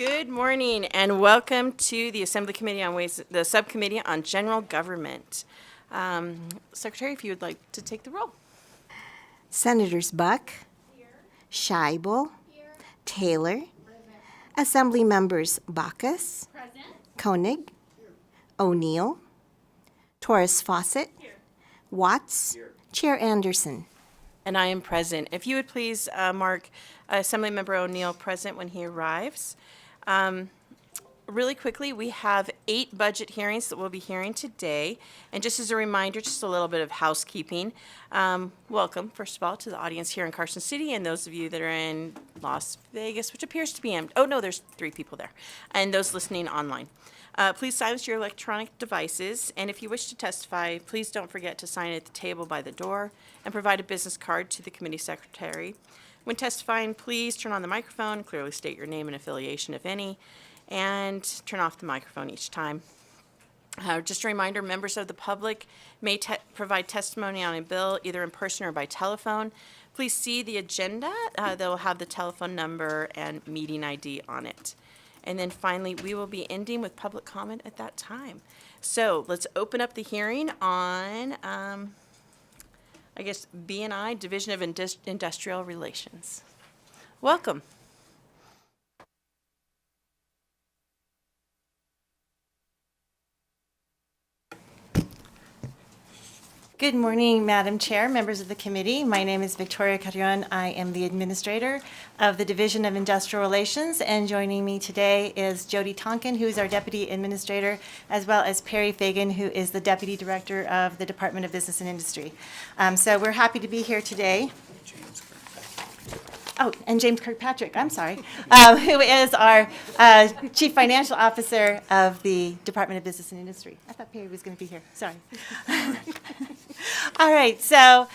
Good morning and welcome to the Assembly Committee on the Subcommittee on General Government. Secretary, if you would like to take the roll. Senators Buck, Scheibel, Taylor, Assembly Members Bacchus, Koenig, O'Neill, Torres Fawcett, Watts, Chair Anderson. And I am present. If you would please mark Assemblymember O'Neill present when he arrives. Really quickly, we have 8 budget hearings that we'll be hearing today. And just as a reminder, just a little bit of housekeeping. Welcome, first of all, to the audience here in Carson City and those of you that are in Las Vegas, which appears to be empty. Oh, no, there's 3 people there. And those listening online. Please silence your electronic devices, and if you wish to testify, please don't forget to sign at the table by the door and provide a business card to the committee secretary. When testifying, please turn on the microphone, clearly state your name and affiliation, if any, and turn off the microphone each time. Just a reminder, members of the public may provide testimony on a bill either in person or by telephone. Please see the agenda. That will have the telephone number and meeting ID on it. And then finally, we will be ending with public comment at that time. So let's open up the hearing on, B&I, Division of Industrial Relations. Welcome. Good morning, Madam Chair, members of the committee. My name is Victoria Carrion. I am the administrator of the Division of Industrial Relations, and joining me today is Jody Tonkin, who is our deputy administrator, as well as Perry Fagan, who is the deputy director of the Department of Business and Industry. So we're happy to be here today. Oh, and James Kirkpatrick, I'm sorry, who is our Chief Financial Officer of the Department of Business and Industry. I thought Perry was going to be here, sorry. All right, so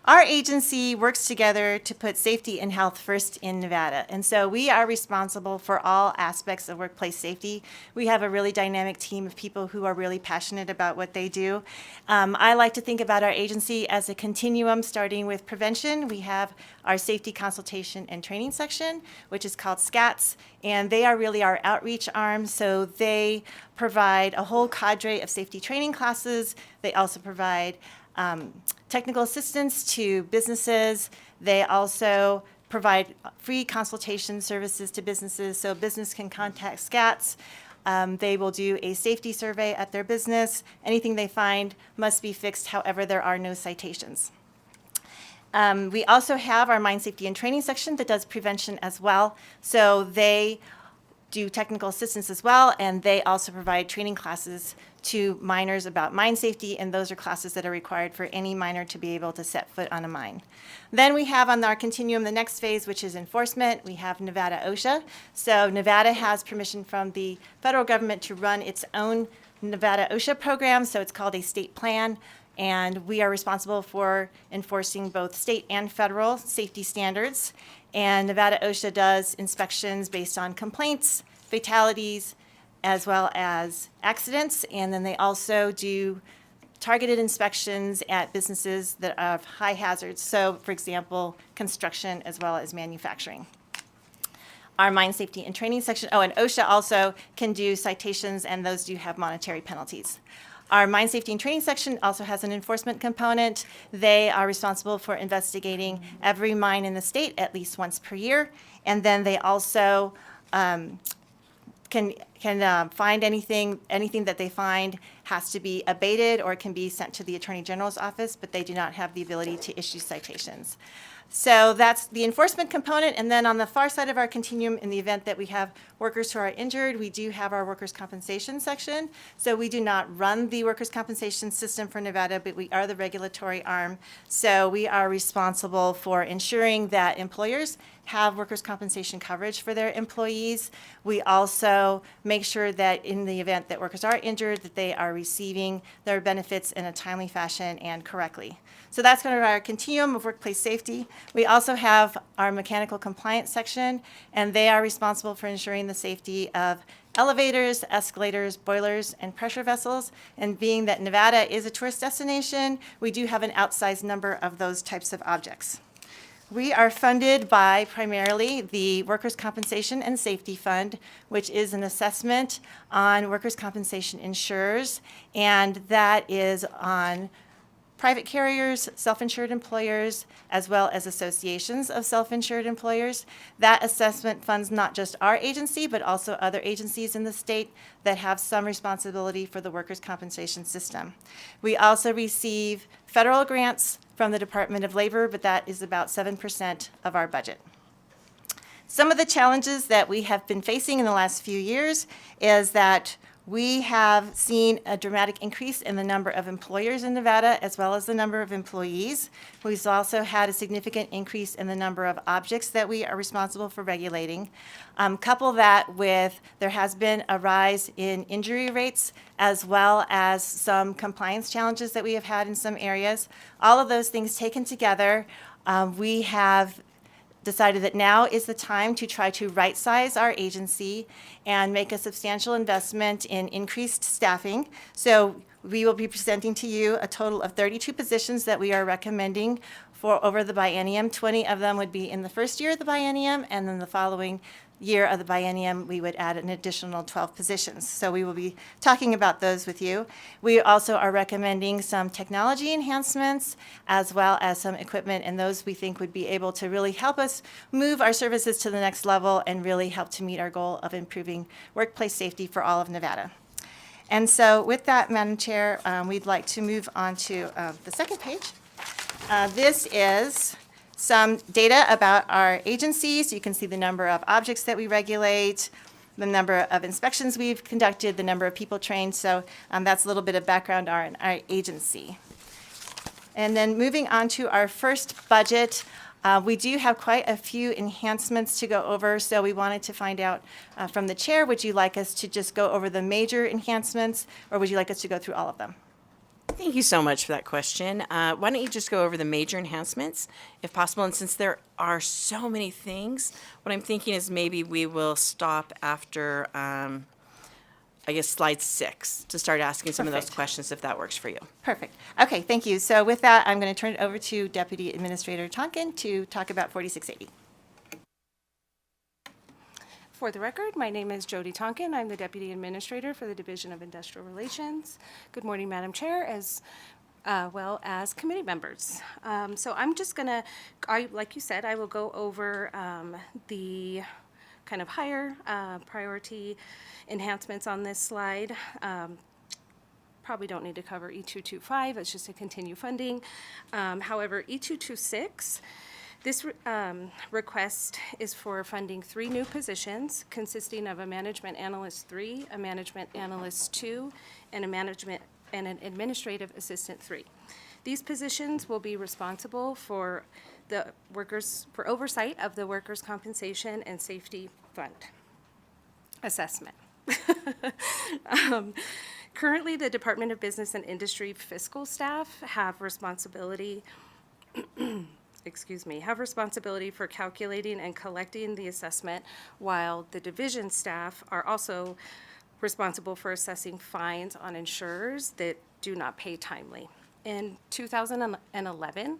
our agency works together to put safety and health first in Nevada. And so we are responsible for all aspects of workplace safety. We have a really dynamic team of people who are really passionate about what they do. I like to think about our agency as a continuum, starting with prevention. We have our safety consultation and training section, which is called SCATS, and they are really our outreach arm. So they provide a whole cadre of safety training classes. They also provide technical assistance to businesses. They also provide free consultation services to businesses, so business can contact SCATS. They will do a safety survey at their business. Anything they find must be fixed, however, there are no citations. We also have our mine safety and training section that does prevention as well. So they do technical assistance as well, and they also provide training classes to miners about mine safety, and those are classes that are required for any miner to be able to set foot on a mine. Then we have on our continuum the next phase, which is enforcement. We have Nevada OSHA. So Nevada has permission from the federal government to run its own Nevada OSHA program, so it's called a state plan, and we are responsible for enforcing both state and federal safety standards. And Nevada OSHA does inspections based on complaints, fatalities, as well as accidents. And then they also do targeted inspections at businesses that have high hazards. So, for example, construction as well as manufacturing. Our mine safety and training section, and OSHA also can do citations, and those do have monetary penalties. Our mine safety and training section also has an enforcement component. They are responsible for investigating every mine in the state at least once per year. And then they also can find anything that they find has to be abated or can be sent to the Attorney General's office, but they do not have the ability to issue citations. So that's the enforcement component. And then on the far side of our continuum, in the event that we have workers who are injured, we do have our workers' compensation section. So we do not run the workers' compensation system for Nevada, but we are the regulatory arm. So we are responsible for ensuring that employers have workers' compensation coverage for their employees. We also make sure that in the event that workers are injured, that they are receiving their benefits in a timely fashion and correctly. So that's kind of our continuum of workplace safety. We also have our mechanical compliance section, and they are responsible for ensuring the safety of elevators, escalators, boilers, and pressure vessels. And being that Nevada is a tourist destination, we do have an outsized number of those types of objects. We are funded by primarily the Workers' Compensation and Safety Fund, which is an assessment on workers' compensation insurers, and that is on private carriers, self-insured employers, as well as associations of self-insured employers. That assessment funds not just our agency, but also other agencies in the state that have some responsibility for the workers' compensation system. We also receive federal grants from the Department of Labor, but that is about 7% of our budget. Some of the challenges that we have been facing in the last few years is that we have seen a dramatic increase in the number of employers in Nevada as well as the number of employees. We've also had a significant increase in the number of objects that we are responsible for regulating. Couple that with there has been a rise in injury rates as well as some compliance challenges that we have had in some areas. All of those things taken together, we have decided that now is the time to try to right-size our agency and make a substantial investment in increased staffing. So we will be presenting to you a total of 32 positions that we are recommending for over the biennium. 20 of them would be in the first year of the biennium, and then the following year of the biennium, we would add an additional 12 positions. So we will be talking about those with you. We also are recommending some technology enhancements as well as some equipment, and those we think would be able to really help us move our services to the next level and really help to meet our goal of improving workplace safety for all of Nevada. And so with that, Madam Chair, we'd like to move on to the second page. This is some data about our agencies. You can see the number of objects that we regulate, the number of inspections we've conducted, the number of people trained. So that's a little bit of background on our agency. And then moving on to our first budget, we do have quite a few enhancements to go over. So we wanted to find out from the chair, would you like us to just go over the major enhancements, or would you like us to go through all of them? Thank you so much for that question. Why don't you just go over the major enhancements, if possible? And since there are so many things, what I'm thinking is maybe we will stop after, I guess, slide 6 to start asking some of those Perfect. questions, if that works for you. Perfect. Okay, thank you. So with that, I'm going to turn it over to Deputy Administrator Tonkin to talk about 4680. For the record, my name is Jody Tonkin. I'm the Deputy Administrator for the Division of Industrial Relations. Good morning, Madam Chair, as well as committee members. So I'm just gonna, like you said, I will go over the kind of higher priority enhancements on this slide. Probably don't need to cover E225, it's just to continue funding. However, E226, this request is for funding 3 new positions consisting of a Management Analyst 3, a Management Analyst 2, and an Administrative Assistant 3. These positions will be responsible for for oversight of the Workers' Compensation and Safety Fund assessment. Currently, the Department of Business and Industry fiscal staff have responsibility have responsibility for calculating and collecting the assessment, while the division staff are also responsible for assessing fines on insurers that do not pay timely. In 2011,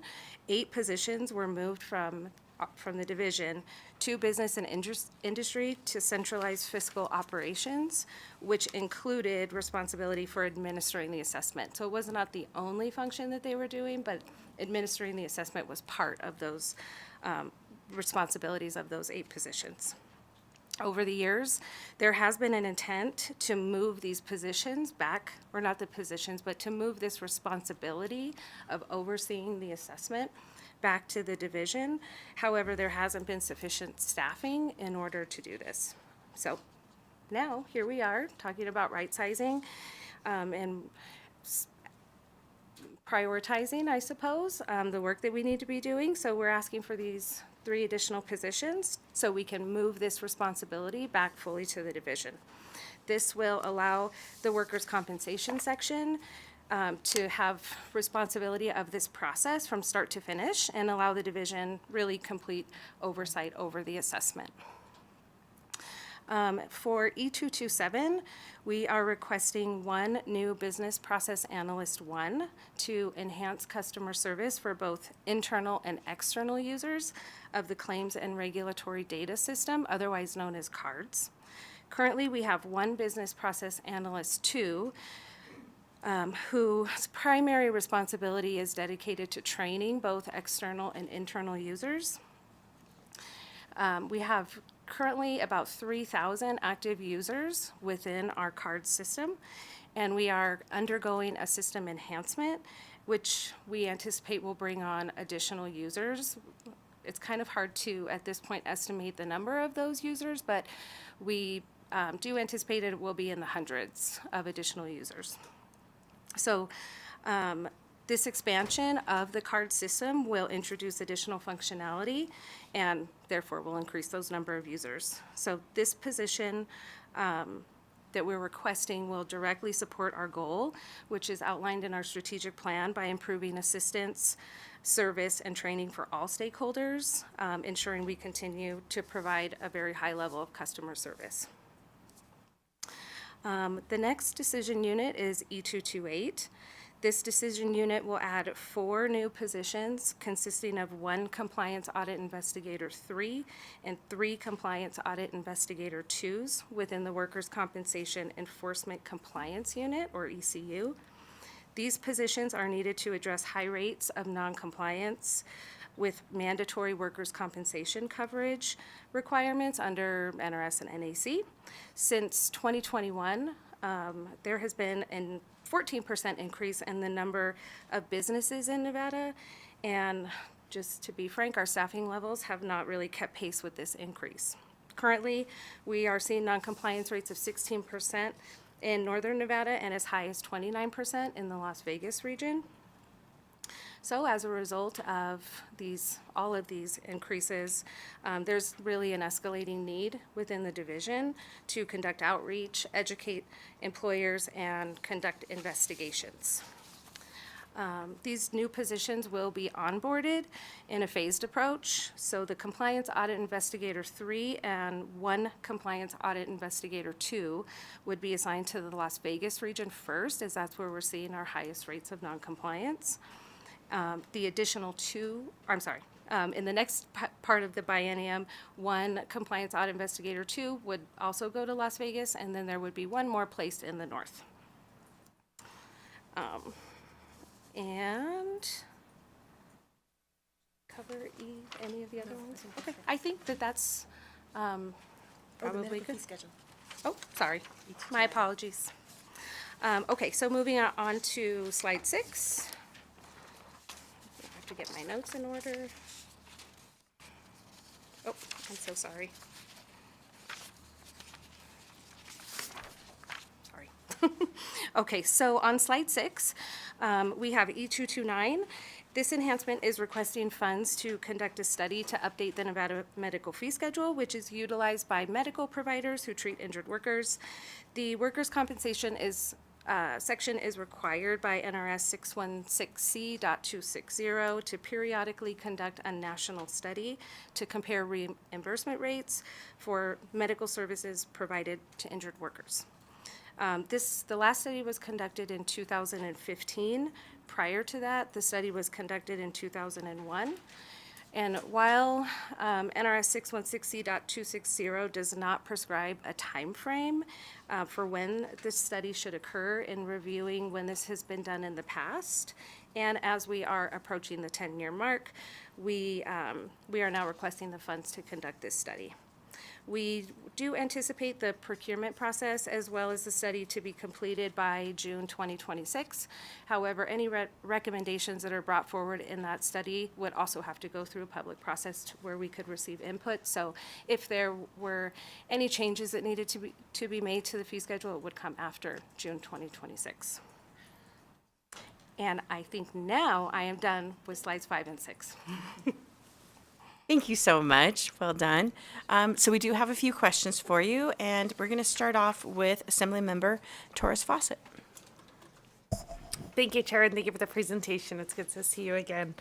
8 positions were moved from the division to business and industry to centralize fiscal operations, which included responsibility for administering the assessment. So it was not the only function that they were doing, but administering the assessment was part of those responsibilities of those 8 positions. Over the years, there has been an intent to move these positions back, or not the positions, but to move this responsibility of overseeing the assessment back to the division. However, there hasn't been sufficient staffing in order to do this. So now, here we are, talking about right-sizing and prioritizing, I suppose, the work that we need to be doing. So we're asking for these 3 additional positions so we can move this responsibility back fully to the division. This will allow the workers' compensation section to have responsibility of this process from start to finish and allow the division really complete oversight over the assessment. For E227, we are requesting one new Business Process Analyst 1 to enhance customer service for both internal and external users of the Claims and Regulatory Data System, otherwise known as CARDS. Currently, we have one Business Process Analyst 2, whose primary responsibility is dedicated to training both external and internal users. We have currently about 3,000 active users within our card system, and we are undergoing a system enhancement, which we anticipate will bring on additional users. It's kind of hard to, at this point, estimate the number of those users, but we do anticipate it will be in the hundreds of additional users. So this expansion of the card system will introduce additional functionality and therefore will increase those number of users. So this position that we're requesting will directly support our goal, which is outlined in our strategic plan by improving assistance, service, and training for all stakeholders, ensuring we continue to provide a very high level of customer service. The next decision unit is E228. This decision unit will add 4 new positions consisting of 1 Compliance Audit Investigator 3 and 3 Compliance Audit Investigator 2s within the Workers' Compensation Enforcement Compliance Unit, or ECU. These positions are needed to address high rates of noncompliance with mandatory workers' compensation coverage requirements under NRS and NAC. Since 2021, there has been a 14% increase in the number of businesses in Nevada, and just to be frank, our staffing levels have not really kept pace with this increase. Currently, we are seeing noncompliance rates of 16% in northern Nevada and as high as 29% in the Las Vegas region. So as a result of all of these increases, there's really an escalating need within the division to conduct outreach, educate employers, and conduct investigations. These new positions will be onboarded in a phased approach. So the Compliance Audit Investigator 3 and 1 Compliance Audit Investigator 2 would be assigned to the Las Vegas region first, as that's where we're seeing our highest rates of noncompliance. The additional 2, in the next part of the biennium, 1 Compliance Audit Investigator 2 would also go to Las Vegas, and then there would be 1 more placed in the north. And cover any of the other ones? Okay, I think that's probably good. Oh, sorry, my apologies. Okay, so moving on to slide 6. To get my notes in order. Oh, I'm so sorry. Sorry. Okay, so on slide 6, we have E229. This enhancement is requesting funds to conduct a study to update the Nevada medical fee schedule, which is utilized by medical providers who treat injured workers. The workers' compensation section is required by NRS 616C.260 to periodically conduct a national study to compare reimbursement rates for medical services provided to injured workers. The last study was conducted in 2015. Prior to that, the study was conducted in 2001. And while NRS 616C.260 does not prescribe a time frame for when this study should occur in reviewing when this has been done in the past, and as we are approaching the 10-year mark, we are now requesting the funds to conduct this study. We do anticipate the procurement process as well as the study to be completed by June 2026. However, any recommendations that are brought forward in that study would also have to go through a public process where we could receive input. So if there were any changes that needed to be made to the fee schedule, it would come after June 2026. And I think now I am done with slides 5 and 6. Thank you so much. Well done. So we do have a few questions for you, and we're going to start off with Assemblymember Torres Fawcett. Thank you, Chair, and thank you for the presentation. It's good to see you again.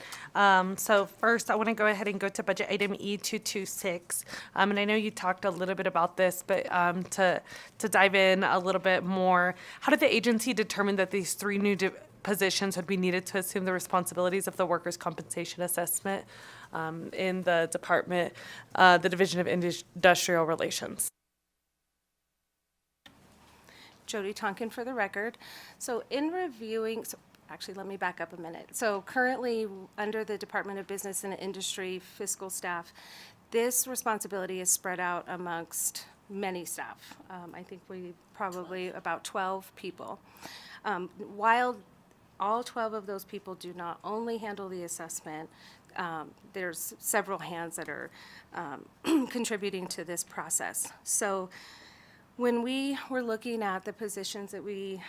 So first, I want to go ahead and go to budget item E226. And I know you talked a little bit about this, but to dive in a little bit more, how did the agency determine that these three new positions would be needed to assume the responsibilities of the workers' compensation assessment in the department, the Division of Industrial Relations? Jody Tonkin for the record. So in reviewing, actually, let me back up a minute. So currently, under the Department of Business and Industry fiscal staff, this responsibility is spread out amongst many staff. I think we probably about 12 people. While all 12 of those people do not only handle the assessment, there's several hands that are contributing to this process. So when we were looking at the positions that we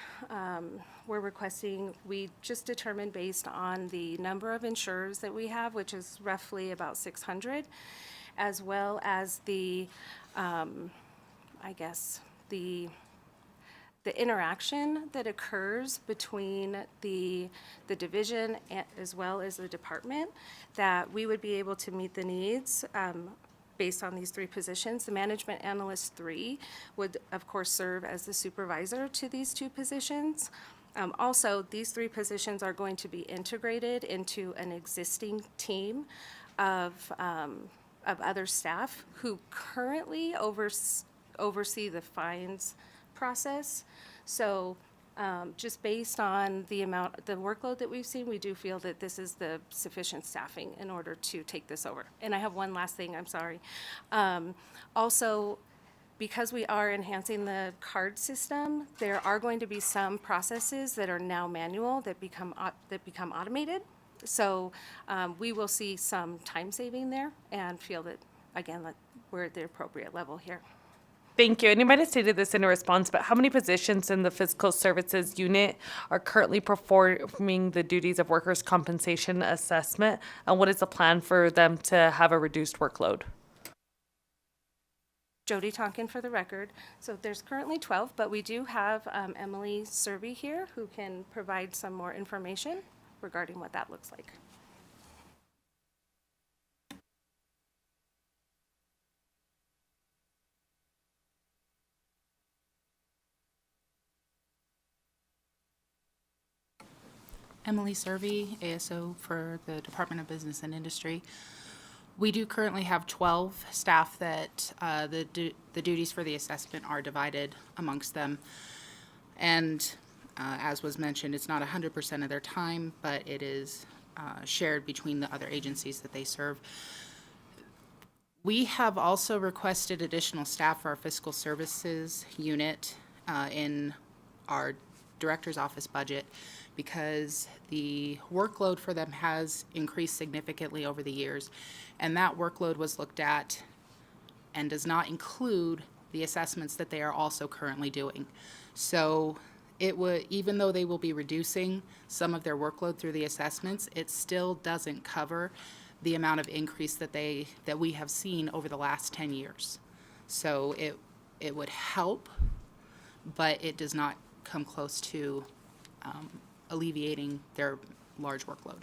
were requesting, we just determined based on the number of insurers that we have, which is roughly about 600, as well as the, I guess, the interaction that occurs between the division as well as the department, that we would be able to meet the needs based on these three positions. The management analyst 3 would, of course, serve as the supervisor to these two positions. Also, these three positions are going to be integrated into an existing team of other staff who currently oversee the fines process. So just based on the workload that we've seen, we do feel that this is the sufficient staffing in order to take this over. And I have one last thing, I'm sorry. Also, because we are enhancing the card system, there are going to be some processes that are now manual that become automated. So we will see some time saving there and feel that, again, that we're at the appropriate level here. Thank you. And you might have stated this in a response, but how many positions in the Fiscal Services Unit are currently performing the duties of workers' compensation assessment? And what is the plan for them to have a reduced workload? Jody Tonkin for the record. So there's currently 12, but we do have Emily Serby here who can provide some more information regarding what that looks like. Emily Serby, ASO for the Department of Business and Industry. We do currently have 12 staff that the duties for the assessment are divided amongst them. And as was mentioned, it's not 100% of their time, but it is shared between the other agencies that they serve. We have also requested additional staff for our fiscal services unit in our director's office budget, because the workload for them has increased significantly over the years. And that workload was looked at and does not include the assessments that they are also currently doing. So it would, even though they will be reducing some of their workload through the assessments, it still doesn't cover the amount of increase that we have seen over the last 10 years. So it would help, but it does not come close to alleviating their large workload.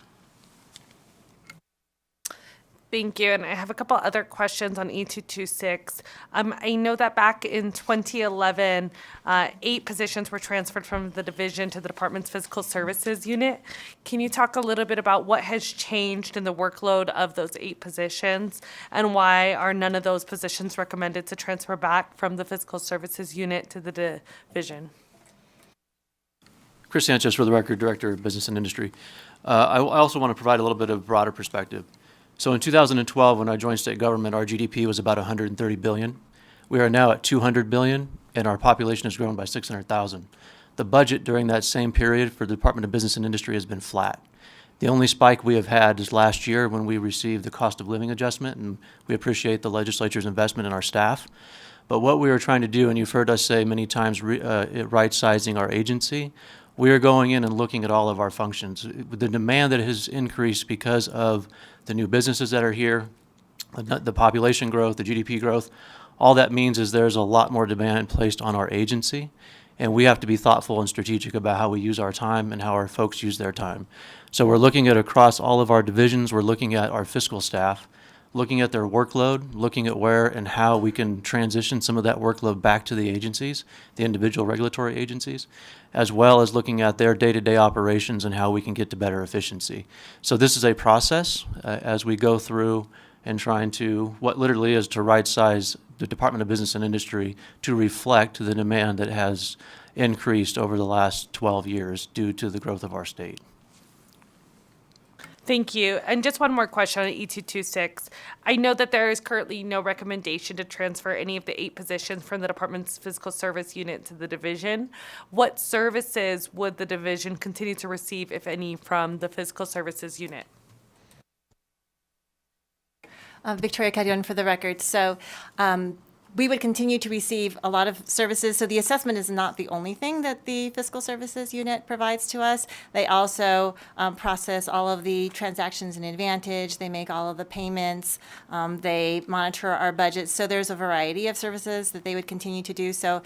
Thank you. And I have a couple other questions on E226. I know that back in 2011, 8 positions were transferred from the division to the department's fiscal services unit. Can you talk a little bit about what has changed in the workload of those 8 positions, and why are none of those positions recommended to transfer back from the fiscal services unit to the division? Chris Sanchez, for the record, Director of Business and Industry. I also want to provide a little bit of broader perspective. So in 2012, when I joined state government, our GDP was about 130 billion. We are now at 200 billion, and our population has grown by 600,000. The budget during that same period for the Department of Business and Industry has been flat. The only spike we have had is last year when we received the cost of living adjustment, and we appreciate the legislature's investment in our staff. But what we are trying to do, and you've heard us say many times, right-sizing our agency, we are going in and looking at all of our functions. The demand that has increased because of the new businesses that are here, the population growth, the GDP growth, all that means is there's a lot more demand placed on our agency. And we have to be thoughtful and strategic about how we use our time and how our folks use their time. So we're looking at across all of our divisions, we're looking at our fiscal staff, looking at their workload, looking at where and how we can transition some of that workload back to the agencies, the individual regulatory agencies, as well as looking at their day-to-day operations and how we can get to better efficiency. So this is a process as we go through and trying to, what literally is to right-size the Department of Business and Industry to reflect the demand that has increased over the last 12 years due to the growth of our state. Thank you. And just one more question on E226. I know that there is currently no recommendation to transfer any of the 8 positions from the department's fiscal service unit to the division. What services would the division continue to receive, if any, from the fiscal services unit? Victoria Carrion for the record. So we would continue to receive a lot of services. So the assessment is not the only thing that the fiscal services unit provides to us. They also process all of the transactions in Advantage. They make all of the payments. They monitor our budget. So there's a variety of services that they would continue to do. So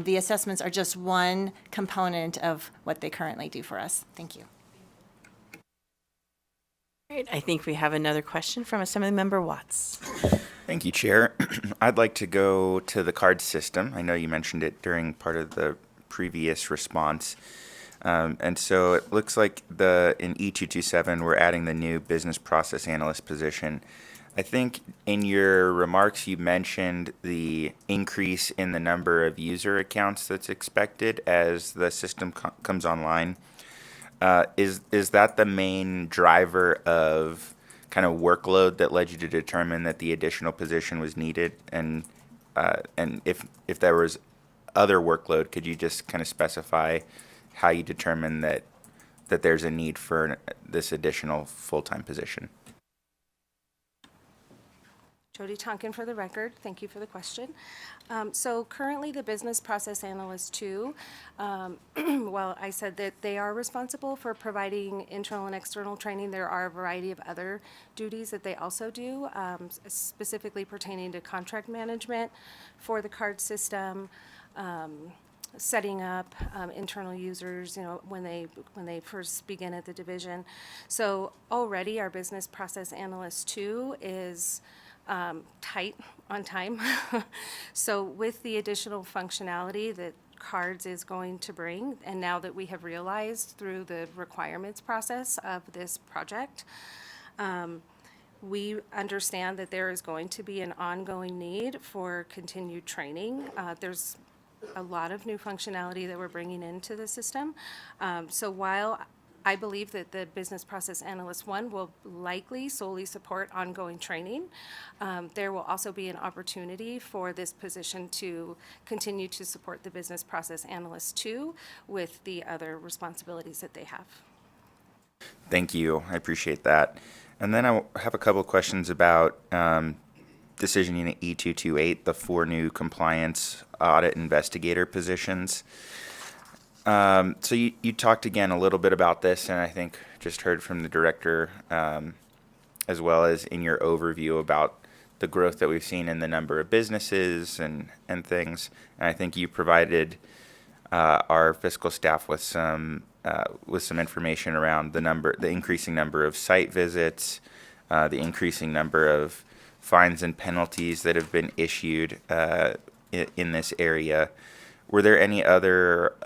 the assessments are just one component of what they currently do for us. Thank you. Great. I think we have another question from Assemblymember Watts. Thank you, Chair. I'd like to go to the card system. I know you mentioned it during part of the previous response. And so it looks like in E227, we're adding the new business process analyst position. I think in your remarks, you mentioned the increase in the number of user accounts that's expected as the system comes online. Is that the main driver of kind of workload that led you to determine that the additional position was needed? And if there was other workload, could you just kind of specify how you determine that there's a need for this additional full-time position? Jody Tonkin for the record. Thank you for the question. So currently the Business Process Analyst 2, well, I said that they are responsible for providing internal and external training. There are a variety of other duties that they also do, specifically pertaining to contract management for the card system, setting up internal users, when they first begin at the division. So already our Business Process Analyst 2 is tight on time. So with the additional functionality that cards is going to bring, and now that we have realized through the requirements process of this project, we understand that there is going to be an ongoing need for continued training. There's a lot of new functionality that we're bringing into the system. So while I believe that the Business Process Analyst 1 will likely solely support ongoing training, there will also be an opportunity for this position to continue to support the Business Process Analyst 2 with the other responsibilities that they have. Thank you. I appreciate that. And then I have a couple of questions about Decision Unit E228, the 4 new compliance audit investigator positions. So you talked again a little bit about this, and I think just heard from the director, as well as in your overview about the growth that we've seen in the number of businesses and things. And I think you provided our fiscal staff with some information around the increasing number of site visits, the increasing number of fines and penalties that have been issued in this area. Were there any other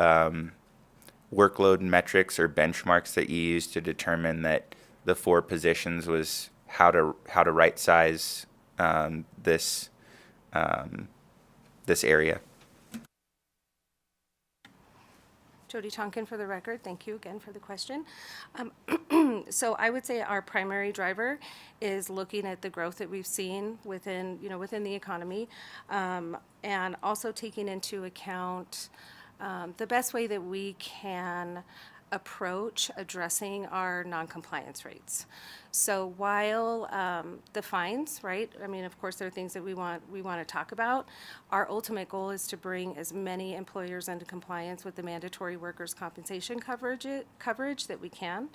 workload metrics or benchmarks that you used to determine that the 4 positions was how to right size this area? Jody Tonkin for the record. Thank you again for the question. So I would say our primary driver is looking at the growth that we've seen within the economy, and also taking into account the best way that we can approach addressing our non-compliance rates. So while the fines, right? I mean, of course, there are things that we want to talk about. Our ultimate goal is to bring as many employers into compliance with the mandatory workers' compensation coverage that we can.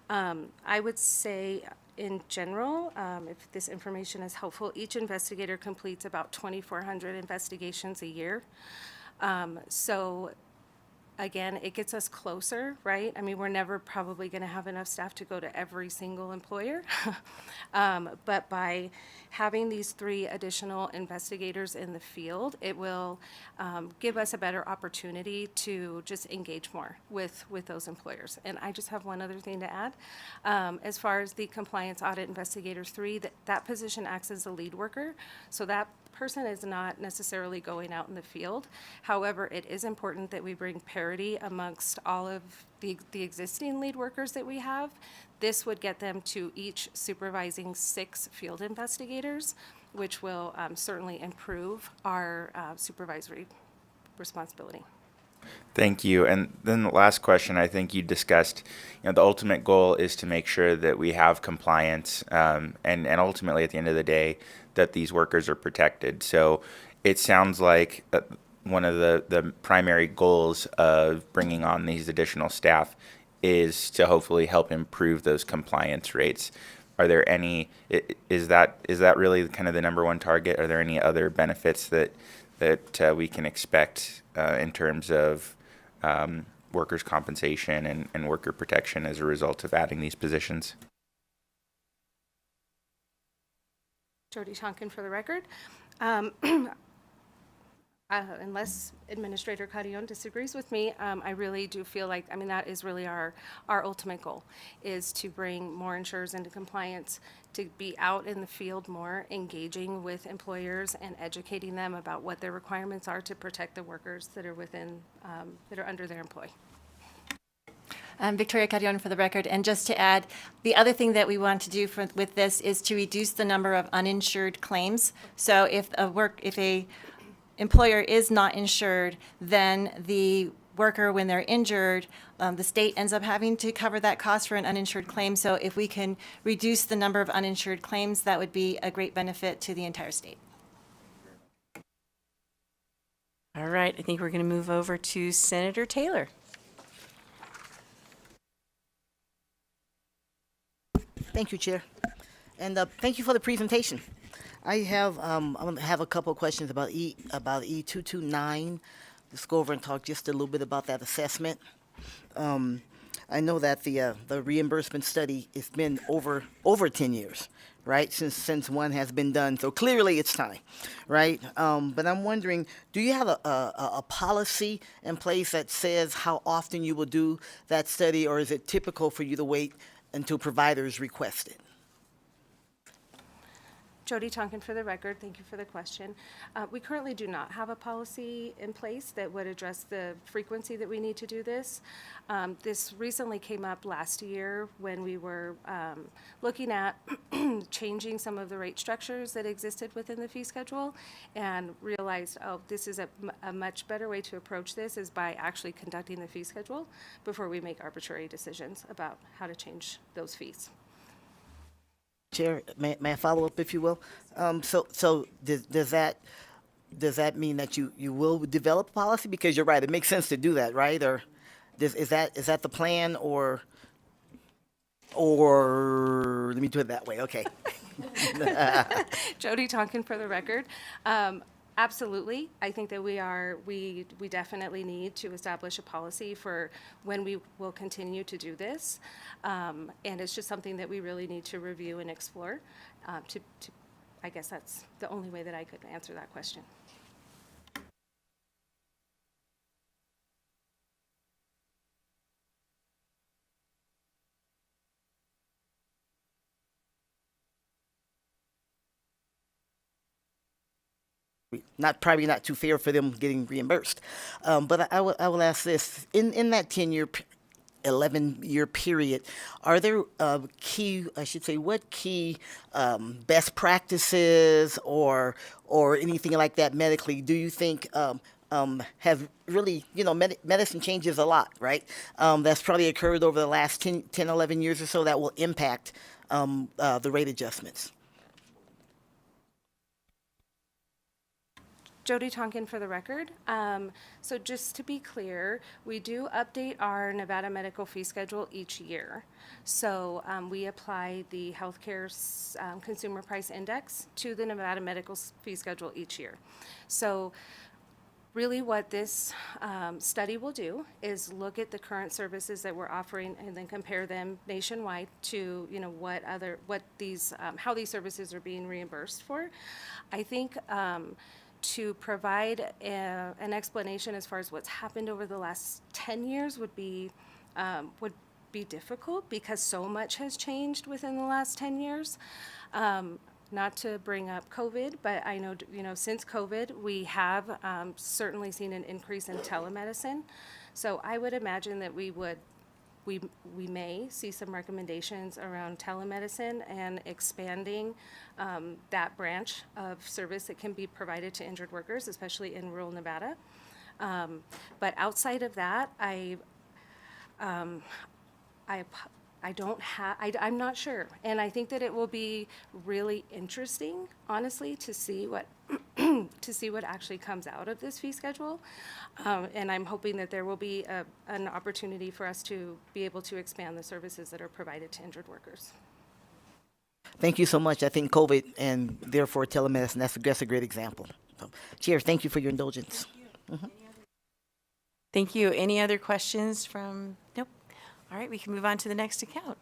I would say, in general, if this information is helpful, each investigator completes about 2,400 investigations a year. So again, it gets us closer, right? I mean, we're never probably going to have enough staff to go to every single employer. But by having these 3 additional investigators in the field, it will give us a better opportunity to just engage more with those employers. And I just have one other thing to add. As far as the compliance audit investigators 3, that position acts as a lead worker. So that person is not necessarily going out in the field. However, it is important that we bring parity amongst all of the existing lead workers that we have. This would get them to each supervising 6 field investigators, which will certainly improve our supervisory responsibility. Thank you. And then the last question, I think you discussed, the ultimate goal is to make sure that we have compliance, and ultimately at the end of the day, that these workers are protected. So it sounds like one of the primary goals of bringing on these additional staff is to hopefully help improve those compliance rates. Are there any, is that really kind of the number one target? Are there any other benefits that we can expect in terms of workers' compensation and worker protection as a result of adding these positions? Jody Tonkin for the record. Unless Administrator Carrion disagrees with me, I really do feel like, I mean, that is really our ultimate goal, is to bring more insurers into compliance, to be out in the field more, engaging with employers and educating them about what their requirements are to protect the workers that are within, that are under their employ. Victoria Carrion for the record. And just to add, the other thing that we want to do with this is to reduce the number of uninsured claims. So if a employer is not insured, then the worker, when they're injured, the state ends up having to cover that cost for an uninsured claim. So if we can reduce the number of uninsured claims, that would be a great benefit to the entire state. All right, I think we're going to move over to Senator Taylor. Thank you, Chair. And thank you for the presentation. I have I'm gonna have a couple of questions about E229. Let's go over and talk just a little bit about that assessment. I know that the reimbursement study has been over 10 years, right? Since one has been done. So clearly it's time, right? But I'm wondering, do you have a policy in place that says how often you will do that study, or is it typical for you to wait until providers request it? Jody Tonkin for the record. Thank you for the question. We currently do not have a policy in place that would address the frequency that we need to do this. This recently came up last year when we were looking at changing some of the rate structures that existed within the fee schedule, and realized, oh, this is a much better way to approach this is by actually conducting the fee schedule before we make arbitrary decisions about how to change those fees. Chair, may I follow up, if you will? So does that mean that you will develop a policy? Because you're right, it makes sense to do that, right? Or is that the plan, or let me do it that way? Okay. Jody Tonkin for the record. Absolutely. I think that we definitely need to establish a policy for when we will continue to do this. And it's just something that we really need to review and explore. I guess that's the only way that I could answer that question. Probably not too fair for them getting reimbursed. But I will ask this: in that 11-year period, are there what key best practices or anything like that medically do you think have really, medicine changes a lot, right? That's probably occurred over the last 10, 11 years or so that will impact the rate adjustments. Jody Tonkin for the record. So just to be clear, we do update our Nevada medical fee schedule each year. So we apply the healthcare consumer price index to the Nevada medical fee schedule each year. So Really what this study will do is look at the current services that we're offering and then compare them nationwide to, how these services are being reimbursed for. I think to provide an explanation as far as what's happened over the last 10 years would be difficult because so much has changed within the last 10 years. Not to bring up COVID, but I know, since COVID, we have certainly seen an increase in telemedicine. So I would imagine that we may see some recommendations around telemedicine and expanding that branch of service that can be provided to injured workers, especially in rural Nevada. But outside of that, I'm not sure. And I think that it will be really interesting, honestly, to see what actually comes out of this fee schedule. And I'm hoping that there will be an opportunity for us to be able to expand the services that are provided to injured workers. Thank you so much. I think COVID and therefore telemedicine, that's a great example. So, Chair, thank you for your indulgence. Thank you. Any other questions from, nope. All right, we can move on to the next account.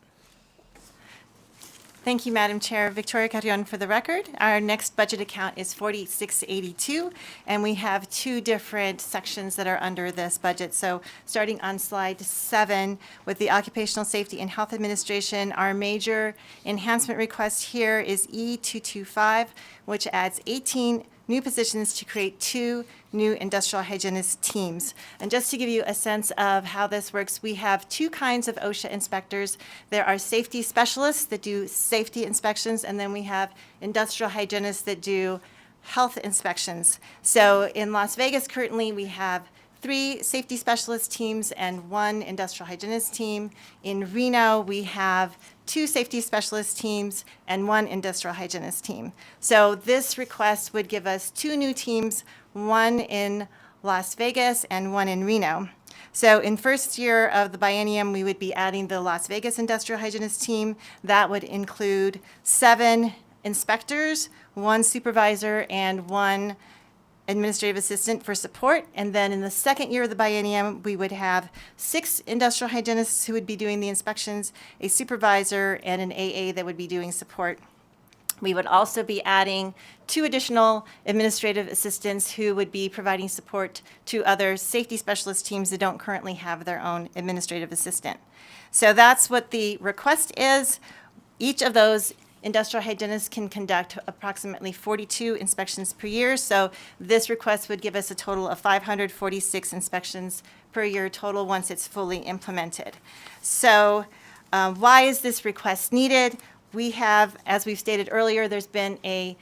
Thank you, Madam Chair. Victoria Carrion for the record. Our next budget account is 4682, and we have two different sections that are under this budget. So starting on slide 7 with the Occupational Safety and Health Administration, our major enhancement request here is E225, which adds 18 new positions to create 2 new industrial hygienist teams. And just to give you a sense of how this works, we have 2 kinds of OSHA inspectors. There are safety specialists that do safety inspections, and then we have industrial hygienists that do health inspections. So in Las Vegas currently we have 3 safety specialist teams and 1 industrial hygienist team. In Reno, we have 2 safety specialist teams and 1 industrial hygienist team. So this request would give us 2 new teams, 1 in Las Vegas and 1 in Reno. So in first year of the biennium, we would be adding the Las Vegas industrial hygienist team. That would include 7 inspectors, 1 supervisor, and 1 administrative assistant for support. And then in the second year of the biennium, we would have 6 industrial hygienists who would be doing the inspections, a supervisor, and an AA that would be doing support. We would also be adding 2 additional administrative assistants who would be providing support to other safety specialist teams that don't currently have their own administrative assistant. So that's what the request is. Each of those industrial hygienists can conduct approximately 42 inspections per year. So this request would give us a total of 546 inspections per year total once it's fully implemented. So why is this request needed? We have, as we've stated earlier, there's been a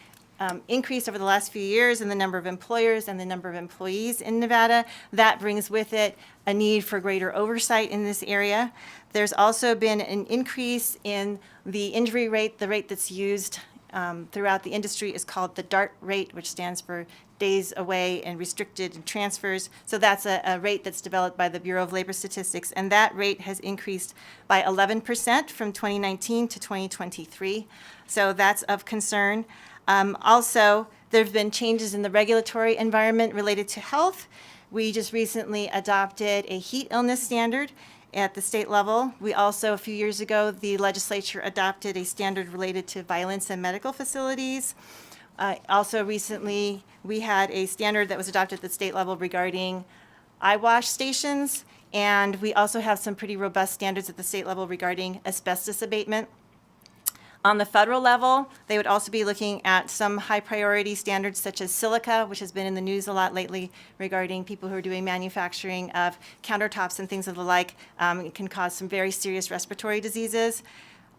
increase over the last few years in the number of employers and the number of employees in Nevada. That brings with it a need for greater oversight in this area. There's also been an increase in the injury rate. The rate that's used throughout the industry is called the DART rate, which stands for days away and restricted and transfers. So that's a rate that's developed by the Bureau of Labor Statistics, and that rate has increased by 11% from 2019 to 2023. So that's of concern. Also, there have been changes in the regulatory environment related to health. We just recently adopted a heat illness standard at the state level. We also, a few years ago, the legislature adopted a standard related to violence in medical facilities. Also recently, we had a standard that was adopted at the state level regarding eye wash stations, and we also have some pretty robust standards at the state level regarding asbestos abatement. On the federal level, they would also be looking at some high priority standards such as silica, which has been in the news a lot lately regarding people who are doing manufacturing of countertops and things of the like. It can cause some very serious respiratory diseases.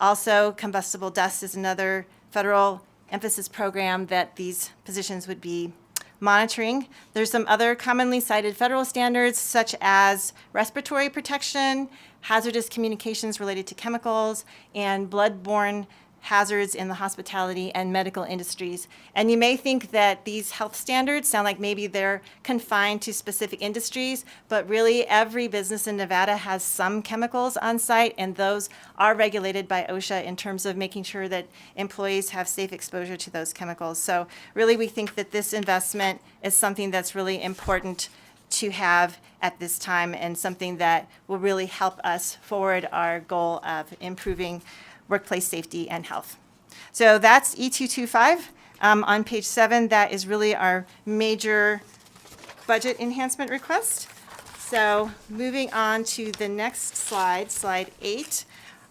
Also, combustible dust is another federal emphasis program that these positions would be monitoring. There's some other commonly cited federal standards such as respiratory protection, hazardous communications related to chemicals, and blood-borne hazards in the hospitality and medical industries. And you may think that these health standards sound like maybe they're confined to specific industries, but really every business in Nevada has some chemicals on site, and those are regulated by OSHA in terms of making sure that employees have safe exposure to those chemicals. So really, we think that this investment is something that's really important to have at this time, and something that will really help us forward our goal of improving workplace safety and health. So that's E225. On page 7, that is really our major budget enhancement request. So moving on to the next slide, slide 8.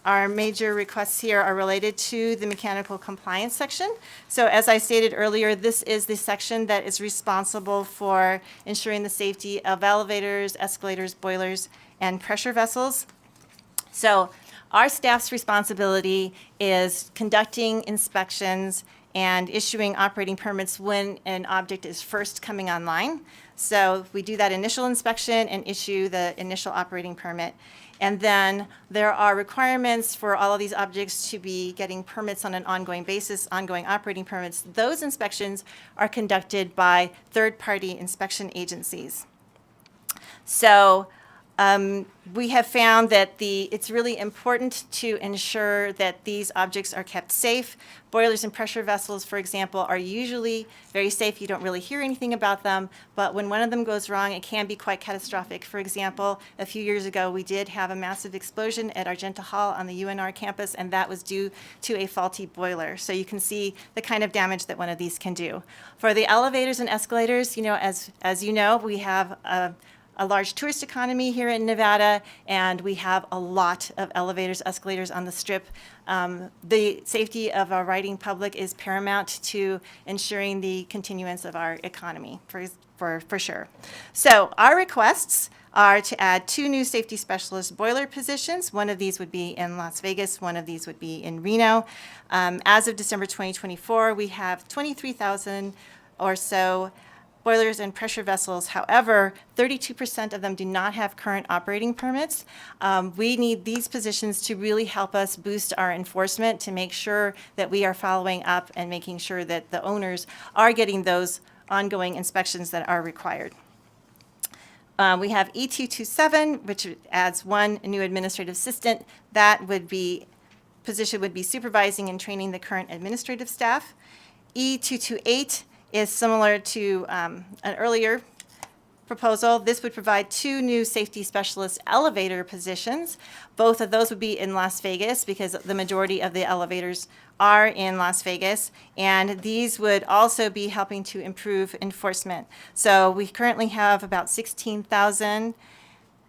Our major requests here are related to the mechanical compliance section. So as I stated earlier, this is the section that is responsible for ensuring the safety of elevators, escalators, boilers, and pressure vessels. So our staff's responsibility is conducting inspections and issuing operating permits when an object is first coming online. So we do that initial inspection and issue the initial operating permit. And then there are requirements for all of these objects to be getting permits on an ongoing basis, ongoing operating permits. Those inspections are conducted by third-party inspection agencies. So we have found that it's really important to ensure that these objects are kept safe. Boilers and pressure vessels, for example, are usually very safe. You don't really hear anything about them, but when one of them goes wrong, it can be quite catastrophic. For example, a few years ago, we did have a massive explosion at Argenta Hall on the UNR campus, and that was due to a faulty boiler. So you can see the kind of damage that one of these can do. For the elevators and escalators, as you know, we have a large tourist economy here in Nevada, and we have a lot of elevators, escalators on the Strip. The safety of our riding public is paramount to ensuring the continuance of our economy, for sure. So our requests are to add 2 new safety specialist boiler positions. One of these would be in Las Vegas, one of these would be in Reno. As of December 2024, we have 23,000 or so boilers and pressure vessels. However, 32% of them do not have current operating permits. We need these positions to really help us boost our enforcement, to make sure that we are following up and making sure that the owners are getting those ongoing inspections that are required. We have E227, which adds 1 new administrative assistant. That position would be supervising and training the current administrative staff. E228 is similar to an earlier proposal. This would provide 2 new safety specialist elevator positions. Both of those would be in Las Vegas, because the majority of the elevators are in Las Vegas, and these would also be helping to improve enforcement. So we currently have about 16,000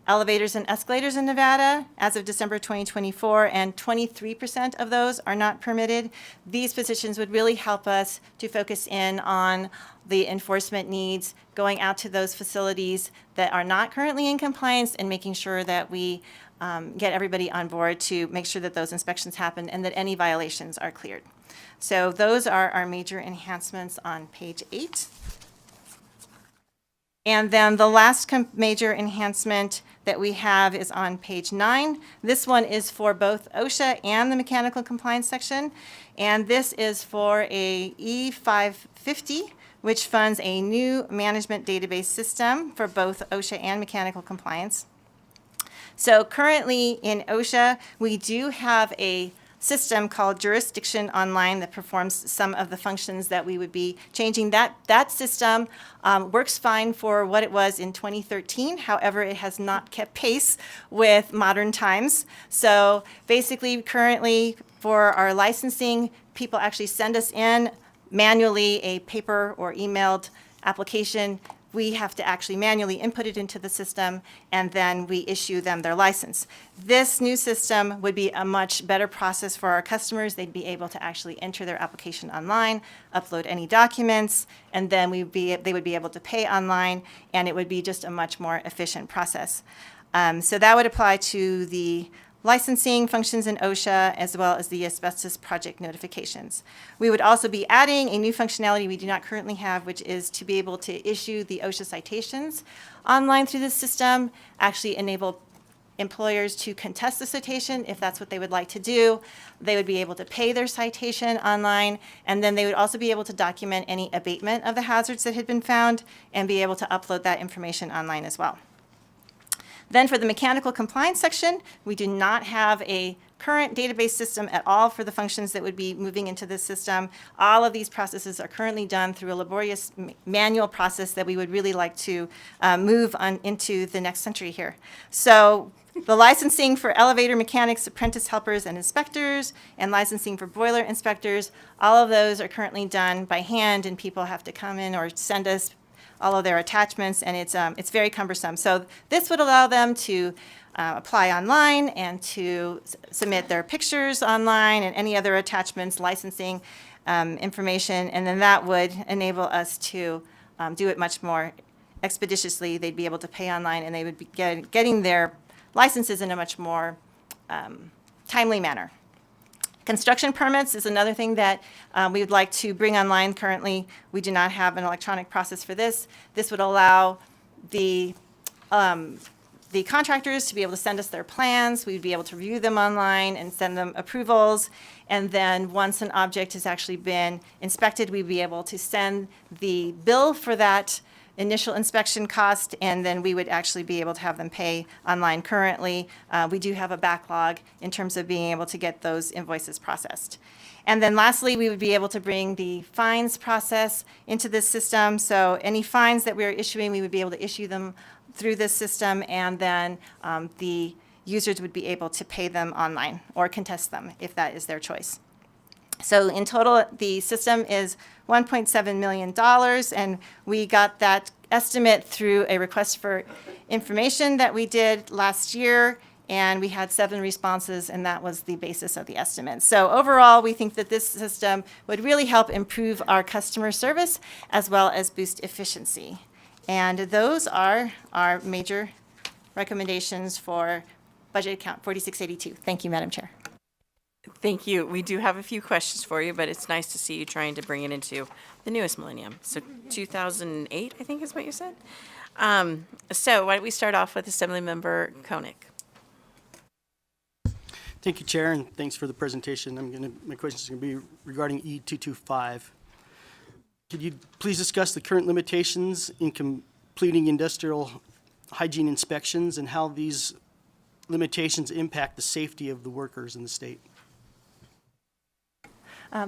elevators and escalators in Nevada as of December 2024, and 23% of those are not permitted. These positions would really help us to focus in on the enforcement needs, going out to those facilities that are not currently in compliance, and making sure that we get everybody on board to make sure that those inspections happen and that any violations are cleared. So those are our major enhancements on page 8. And then the last major enhancement that we have is on page 9. This one is for both OSHA and the mechanical compliance section. And this is for a E550, which funds a new management database system for both OSHA and mechanical compliance. So currently in OSHA, we do have a system called Jurisdiction Online that performs some of the functions that we would be changing. That system works fine for what it was in 2013. However, it has not kept pace with modern times. So basically, currently for our licensing, people actually send us in manually a paper or emailed application. We have to actually manually input it into the system, and then we issue them their license. This new system would be a much better process for our customers. They'd be able to actually enter their application online, upload any documents, and then they would be able to pay online, and it would be just a much more efficient process. So that would apply to the licensing functions in OSHA, as well as the asbestos project notifications. We would also be adding a new functionality we do not currently have, which is to be able to issue the OSHA citations online through the system, actually enable employers to contest the citation if that's what they would like to do. They would be able to pay their citation online, and then they would also be able to document any abatement of the hazards that had been found and be able to upload that information online as well. Then for the mechanical compliance section, we do not have a current database system at all for the functions that would be moving into this system. All of these processes are currently done through a laborious manual process that we would really like to move on into the next century here. So the licensing for elevator mechanics, apprentice helpers, and inspectors, and licensing for boiler inspectors, all of those are currently done by hand, and people have to come in or send us all of their attachments, and it's very cumbersome. So this would allow them to apply online and to submit their pictures online and any other attachments, licensing information, and then that would enable us to do it much more expeditiously. They'd be able to pay online, and they would be getting their licenses in a much more timely manner. Construction permits is another thing that we would like to bring online. Currently, we do not have an electronic process for this. This would allow the contractors to be able to send us their plans. We'd be able to review them online and send them approvals. And then once an object has actually been inspected, we'd be able to send the bill for that initial inspection cost, and then we would actually be able to have them pay online. Currently, we do have a backlog in terms of being able to get those invoices processed. And then lastly, we would be able to bring the fines process into this system. So any fines that we are issuing, we would be able to issue them through this system, and then the users would be able to pay them online or contest them if that is their choice. So in total, the system is $1.7 million, and we got that estimate through a request for information that we did last year, and we had 7 responses, and that was the basis of the estimate. So overall, we think that this system would really help improve our customer service as well as boost efficiency. And those are our major recommendations for budget account 4682. Thank you, Madam Chair. Thank you. We do have a few questions for you, but it's nice to see you trying to bring it into the newest millennium. So 2008, I think is what you said. So why don't we start off with Assemblymember Koenig? Thank you, Chair, and thanks for the presentation. My question is going to be regarding E225. Could you please discuss the current limitations in completing industrial hygiene inspections and how these limitations impact the safety of the workers in the state?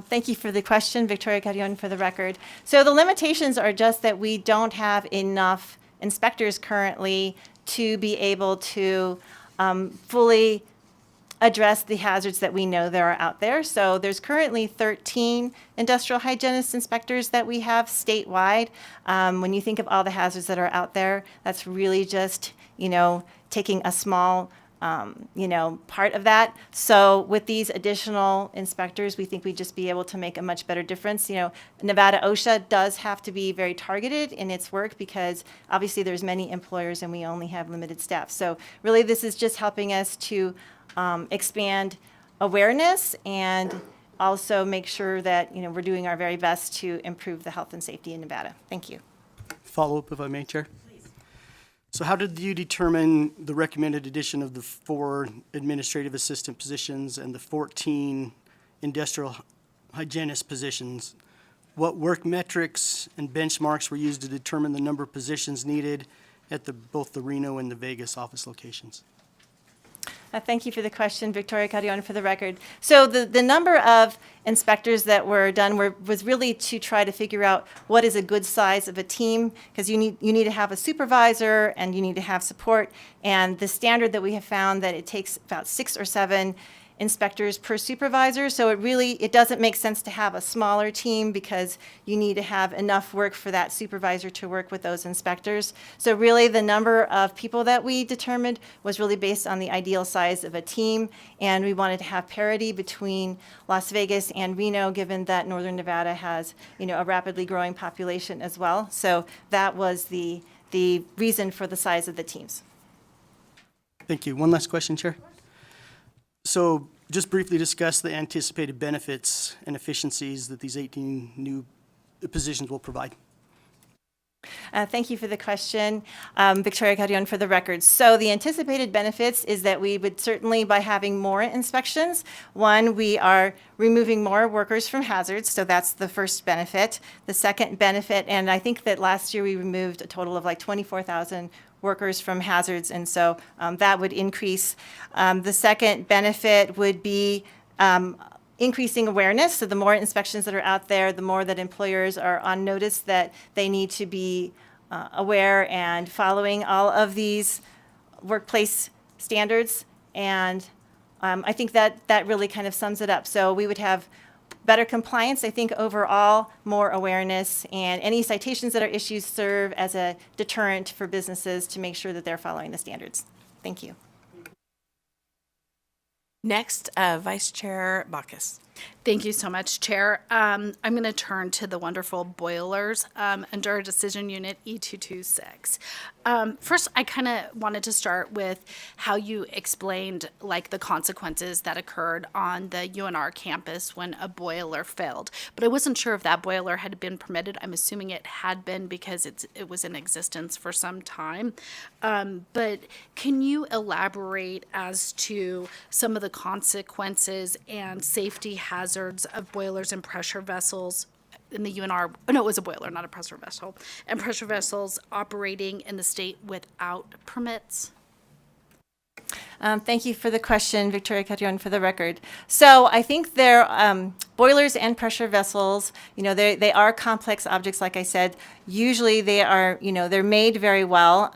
Thank you for the question, Victoria Carrion, for the record. So the limitations are just that we don't have enough inspectors currently to be able to fully address the hazards that we know there are out there. So there's currently 13 industrial hygienist inspectors that we have statewide. When you think of all the hazards that are out there, that's really just, taking a small part of that. So with these additional inspectors, we think we'd just be able to make a much better difference. Nevada OSHA does have to be very targeted in its work because obviously there's many employers and we only have limited staff. So really this is just helping us to expand awareness and also make sure that, we're doing our very best to improve the health and safety in Nevada. Thank you. Follow-up, if I may, Chair. So how did you determine the recommended addition of the 4 administrative assistant positions and the 14 industrial hygienist positions? What work metrics and benchmarks were used to determine the number of positions needed at both the Reno and the Vegas office locations? Thank you for the question, Victoria Carrion, for the record. So the number of inspectors that were done was really to try to figure out what is a good size of a team, because you need to have a supervisor and you need to have support. And the standard that we have found that it takes about 6 or 7 inspectors per supervisor. So it doesn't make sense to have a smaller team because you need to have enough work for that supervisor to work with those inspectors. So really the number of people that we determined was really based on the ideal size of a team. And we wanted to have parity between Las Vegas and Reno, given that Northern Nevada has, a rapidly growing population as well. So that was the reason for the size of the teams. Thank you. One last question, Chair. So just briefly discuss the anticipated benefits and efficiencies that these 18 new positions will provide. Thank you for the question, Victoria Carrion, for the record. So the anticipated benefits is that we would certainly, by having more inspections, one, we are removing more workers from hazards, so that's the first benefit. The second benefit, and I think that last year we removed a total of like 24,000 workers from hazards, and so that would increase. The second benefit would be increasing awareness. So the more inspections that are out there, the more that employers are on notice that they need to be aware and following all of these workplace standards. And I think that really kind of sums it up. So we would have better compliance, I think overall, more awareness, and any citations that are issued serve as a deterrent for businesses to make sure that they're following the standards. Thank you. Next, Vice Chair Bacchus. Thank you so much, Chair. I'm going to turn to the wonderful boilers under Decision Unit E226. First, I kind of wanted to start with how you explained like the consequences that occurred on the UNR campus when a boiler failed. But I wasn't sure if that boiler had been permitted. I'm assuming it had been because it was in existence for some time. But can you elaborate as to some of the consequences and safety hazards of boilers and pressure vessels in the UNR? Oh, no, it was a boiler, not a pressure vessel. And pressure vessels operating in the state without permits? Thank you for the question, Victoria Carrion, for the record. So I think they're boilers and pressure vessels, they are complex objects, like I said. Usually they are, they're made very well,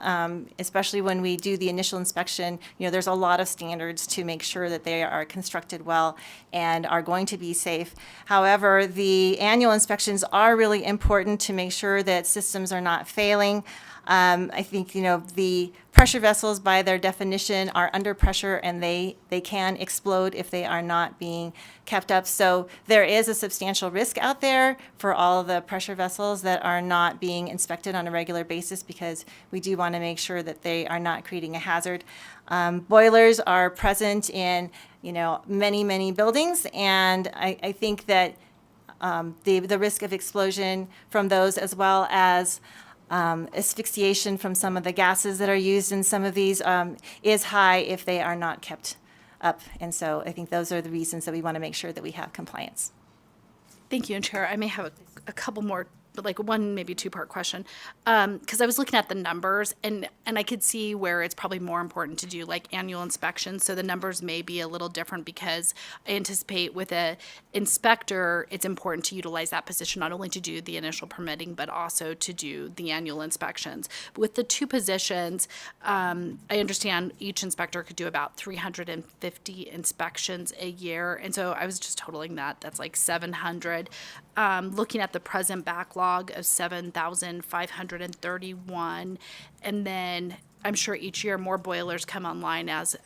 especially when we do the initial inspection. There's a lot of standards to make sure that they are constructed well and are going to be safe. However, the annual inspections are really important to make sure that systems are not failing. I think, the pressure vessels, by their definition, are under pressure and they can explode if they are not being kept up. So there is a substantial risk out there for all of the pressure vessels that are not being inspected on a regular basis, because we do want to make sure that they are not creating a hazard. Boilers are present in, many, many buildings, and I think that the risk of explosion from those, as well as asphyxiation from some of the gases that are used in some of these is high if they are not kept up. And so I think those are the reasons that we want to make sure that we have compliance. Thank you, and Chair, I may have a couple more, but like one, maybe two-part question. Because I was looking at the numbers, and I could see where it's probably more important to do like annual inspections. So the numbers may be a little different, because I anticipate with a inspector, it's important to utilize that position, not only to do the initial permitting, but also to do the annual inspections. With the two positions, I understand each inspector could do about 350 inspections a year. And so I was just totaling that. That's like 700. Looking at the present backlog of 7,531, and then I'm sure each year more boilers come online as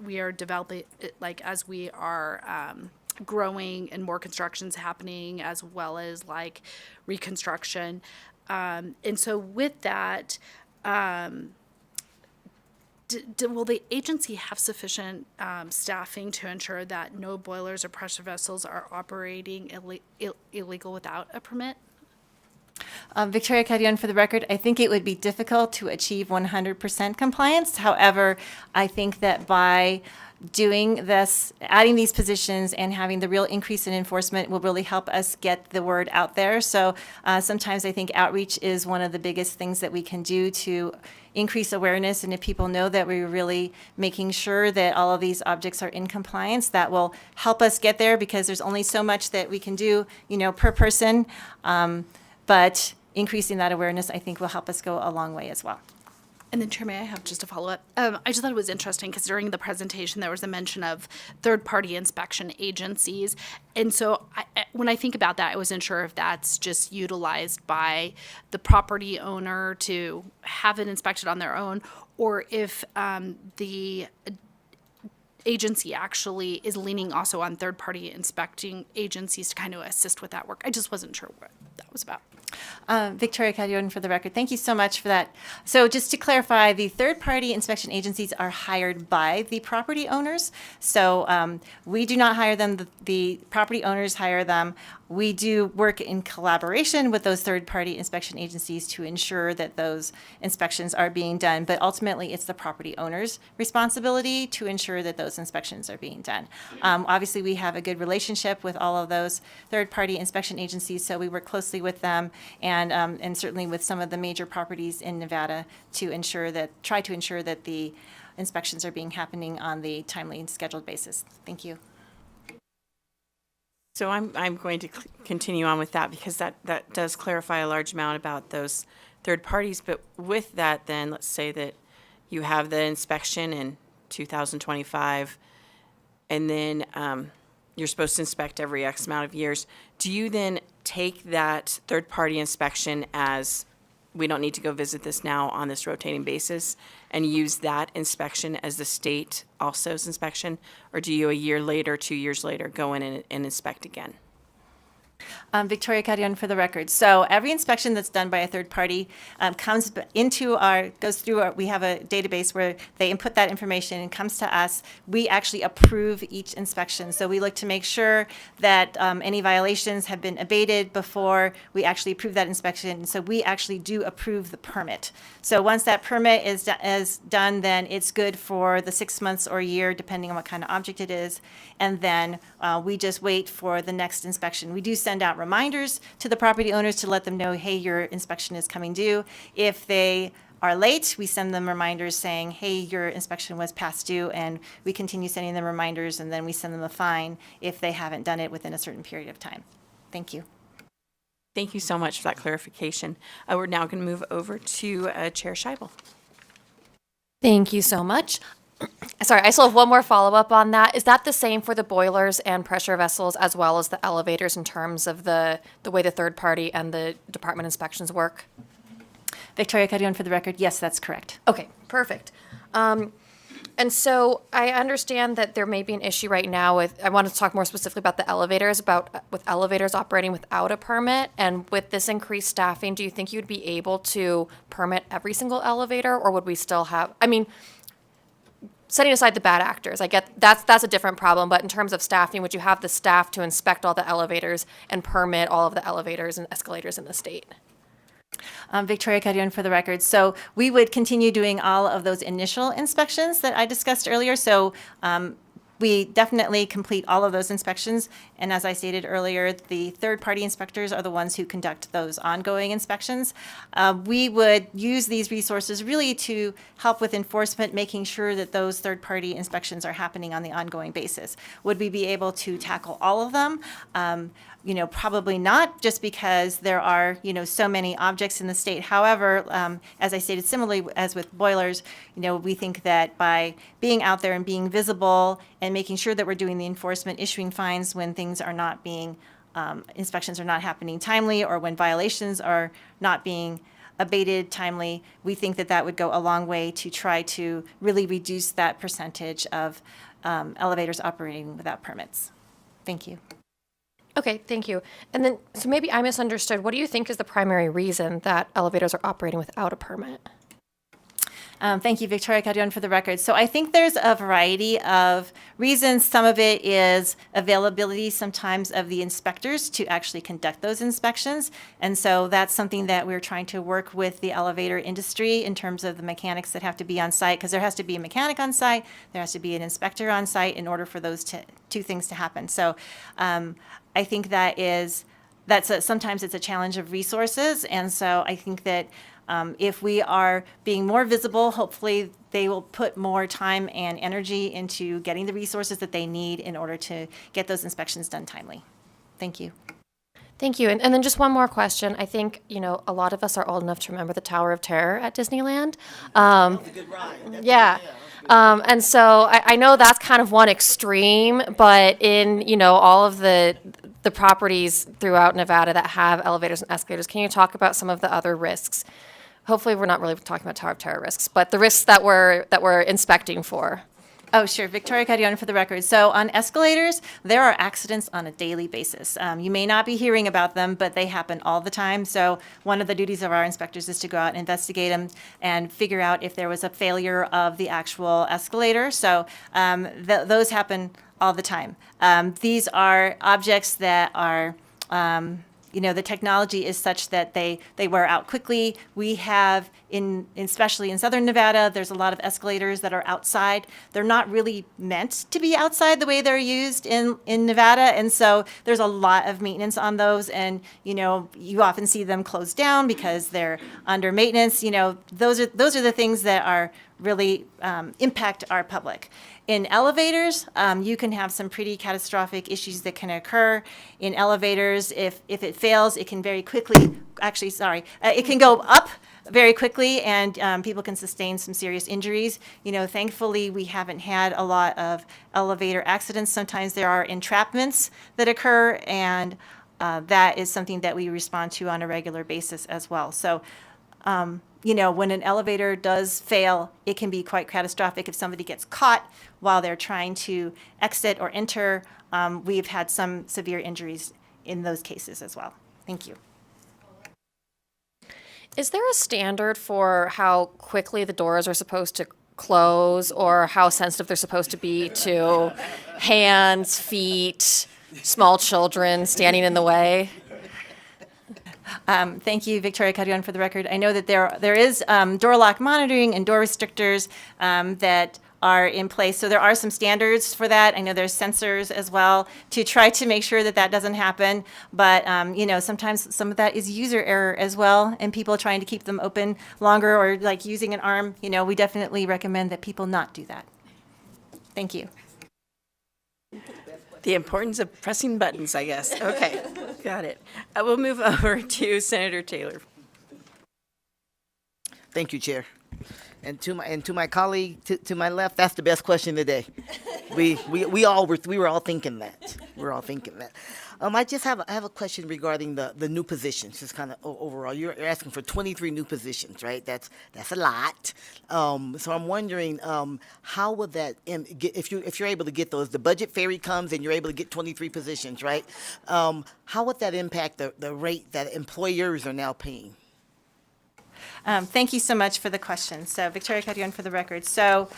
we are developing, like as we are growing and more construction's happening, as well as like reconstruction. And so with that, will the agency have sufficient staffing to ensure that no boilers or pressure vessels are operating illegal without a permit? Victoria Carrion, for the record, I think it would be difficult to achieve 100% compliance. However, I think that by doing this, adding these positions and having the real increase in enforcement will really help us get the word out there. So sometimes I think outreach is one of the biggest things that we can do to increase awareness. And if people know that we're really making sure that all of these objects are in compliance, that will help us get there, because there's only so much that we can do, per person. But increasing that awareness, I think, will help us go a long way as well. And then, Chair, may I have just a follow-up? I just thought it was interesting because during the presentation, there was a mention of third-party inspection agencies. And so when I think about that, I wasn't sure if that's just utilized by the property owner to have it inspected on their own, or if the agency actually is leaning also on third-party inspecting agencies to kind of assist with that work. I just wasn't sure what that was about. Victoria Cadillon for the record. Thank you so much for that. So just to clarify, the third-party inspection agencies are hired by the property owners. So we do not hire them. The property owners hire them. We do work in collaboration with those third-party inspection agencies to ensure that those inspections are being done. But ultimately, it's the property owner's responsibility to ensure that those inspections are being done. Obviously, we have a good relationship with all of those third-party inspection agencies, so we work closely with them and certainly with some of the major properties in Nevada to try to ensure that the inspections are happening on the timely and scheduled basis. Thank you. So I'm going to continue on with that because that does clarify a large amount about those third parties. But with that, then let's say that you have the inspection in 2025, and then you're supposed to inspect every X amount of years. Do you then take that third party inspection as we don't need to go visit this now on this rotating basis and use that inspection as the state also's inspection? Or do you a year later, 2 years later, go in and inspect again? Victoria Cadillon for the record. So every inspection that's done by a third party goes through we have a database where they input that information and comes to us. We actually approve each inspection. So we look to make sure that any violations have been abated before we actually approve that inspection. So we actually do approve the permit. So once that permit is done, then it's good for the 6 months or a year, depending on what kind of object it is. And then we just wait for the next inspection. We do send out reminders to the property owners to let them know, hey, your inspection is coming due. If they are late, we send them reminders saying, hey, your inspection was past due, and we continue sending them reminders, and then we send them a fine if they haven't done it within a certain period of time. Thank you. Thank you so much for that clarification. We're now going to move over to Chair Scheibel. Thank you so much. Sorry, I still have one more follow-up on that. Is that the same for the boilers and pressure vessels as well as the elevators in terms of the way the third party and the department inspections work? Victoria Cadillon for the record. Yes, that's correct. Okay, perfect. And so I understand that there may be an issue right now I wanted to talk more specifically about the elevators, with elevators operating without a permit. And with this increased staffing, do you think you'd be able to permit every single elevator, or would we still have, setting aside the bad actors, I get that's a different problem, but in terms of staffing, would you have the staff to inspect all the elevators and permit all of the elevators and escalators in the state? Victoria Cadillon for the record. So we would continue doing all of those initial inspections that I discussed earlier. So we definitely complete all of those inspections. And as I stated earlier, the third-party inspectors are the ones who conduct those ongoing inspections. We would use these resources really to help with enforcement, making sure that those third-party inspections are happening on the ongoing basis. Would we be able to tackle all of them? Probably not, just because there are, so many objects in the state. However, as I stated, similarly as with boilers, we think that by being out there and being visible and making sure that we're doing the enforcement, issuing fines when things are not being, inspections are not happening timely, or when violations are not being abated timely, we think that that would go a long way to try to really reduce that percentage of elevators operating without permits. Thank you. Okay, thank you. And then, so maybe I misunderstood. What do you think is the primary reason that elevators are operating without a permit? Thank you, Victoria Cadillon, for the record. So I think there's a variety of reasons. Some of it is availability sometimes of the inspectors to actually conduct those inspections. And so that's something that we're trying to work with the elevator industry in terms of the mechanics that have to be on site, because there has to be a mechanic on site, there has to be an inspector on site in order for those two things to happen. So I think sometimes it's a challenge of resources. And so I think that if we are being more visible, hopefully they will put more time and energy into getting the resources that they need in order to get those inspections done timely. Thank you. Thank you. And then just one more question. I think, a lot of us are old enough to remember the Tower of Terror at Disneyland. That was a good ride. Yeah. And so I know that's kind of one extreme, but in, all of the properties throughout Nevada that have elevators and escalators, can you talk about some of the other risks? Hopefully we're not really talking about Tower of Terror risks, but the risks that we're inspecting for. Oh, sure. Victoria Carrion for the record. So on escalators, there are accidents on a daily basis. You may not be hearing about them, but they happen all the time. So one of the duties of our inspectors is to go out and investigate them and figure out if there was a failure of the actual escalator. So those happen all the time. These are objects that are the technology is such that they wear out quickly. We have, especially in southern Nevada, there's a lot of escalators that are outside. They're not really meant to be outside the way they're used in Nevada, and so there's a lot of maintenance on those, and you often see them closed down because they're under maintenance. Those are the things that are really impact our public. In elevators, you can have some pretty catastrophic issues that can occur. In elevators, if it fails, it can very quickly, it can go up very quickly, and people can sustain some serious injuries. Thankfully, we haven't had a lot of elevator accidents. Sometimes there are entrapments that occur, and that is something that we respond to on a regular basis as well. So, when an elevator does fail, it can be quite catastrophic if somebody gets caught while they're trying to exit or enter. We've had some severe injuries in those cases as well. Thank you. Is there a standard for how quickly the doors are supposed to close or how sensitive they're supposed to be to hands, feet, small children standing in the way? Thank you, Victoria Carrion, for the record. I know that there is door lock monitoring and door restrictors that are in place. So there are some standards for that. I know there's sensors as well to try to make sure that doesn't happen. But, sometimes some of that is user error as well, and people trying to keep them open longer or like using an arm. We definitely recommend that people not do that. Thank you. The importance of pressing buttons, I guess. Okay, got it. We'll move over to Senator Taylor. Thank you, Chair. And to my colleague to my left, that's the best question today. We were all thinking that. We're all thinking that. I have a question regarding the new positions, just kind of overall. You're asking for 23 new positions, right? That's a lot. So I'm wondering, how would that if you're able to get those, the budget fairy comes and you're able to get 23 positions, right? How would that impact the rate that employers are now paying? Thank you so much for the question. So Victoria Carrion for the record. So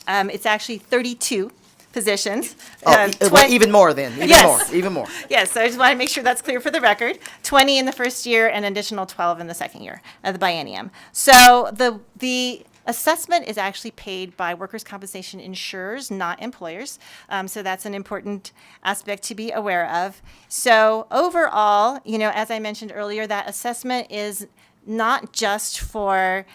it's actually 32 positions. Even more then. Even more. Yes, so I just want to make sure that's clear for the record. 20 in the first year and an additional 12 in the second year of the biennium. So the assessment is actually paid by workers' compensation insurers, not employers. So that's an important aspect to be aware of. So overall, as I mentioned earlier, that assessment is not just for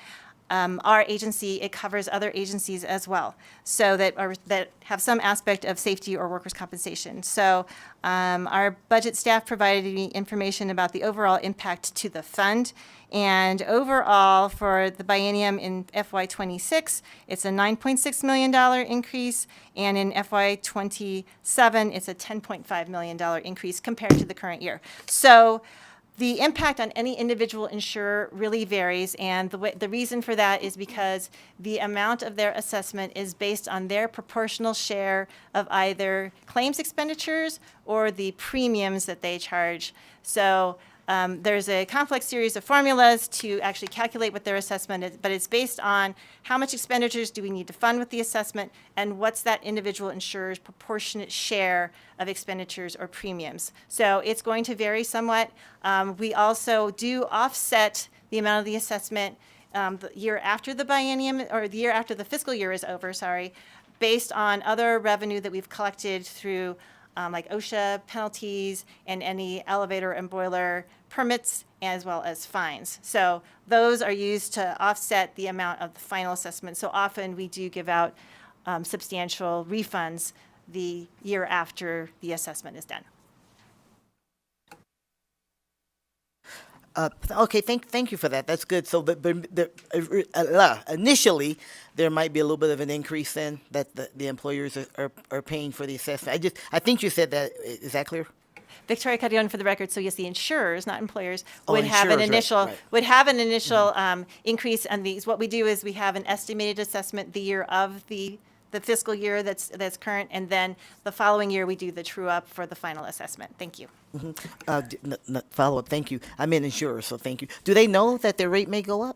our agency, it covers other agencies as well, so that have some aspect of safety or workers' compensation. So our budget staff provided me information about the overall impact to the fund. And overall, for the biennium in FY26, it's a $9.6 million increase, and in FY27, it's a $10.5 million increase compared to the current year. So the impact on any individual insurer really varies, and the reason for that is because the amount of their assessment is based on their proportional share of either claims expenditures or the premiums that they charge. So there's a complex series of formulas to actually calculate what their assessment is, but it's based on how much expenditures do we need to fund with the assessment and what's that individual insurer's proportionate share of expenditures or premiums. So it's going to vary somewhat. We also do offset the amount of the assessment the year after the biennium, or the year after the fiscal year is over, based on other revenue that we've collected through like OSHA penalties and any elevator and boiler permits, as well as fines. So those are used to offset the amount of the final assessment. So often we do give out substantial refunds the year after the assessment is done. Okay, thank you for that. That's good. So initially, there might be a little bit of an increase then that the employers are paying for the assessment. I think you said that. Is that clear? Victoria Carrion for the record. So yes, the insurers, not employers, would have an insurers, initial increase on these. What we do is we have an estimated assessment the year of the the fiscal year that's current, and then the following year we do the true up for the final assessment. Thank you. Follow up, thank you. I'm an insurer, so thank you. Do they know that their rate may go up?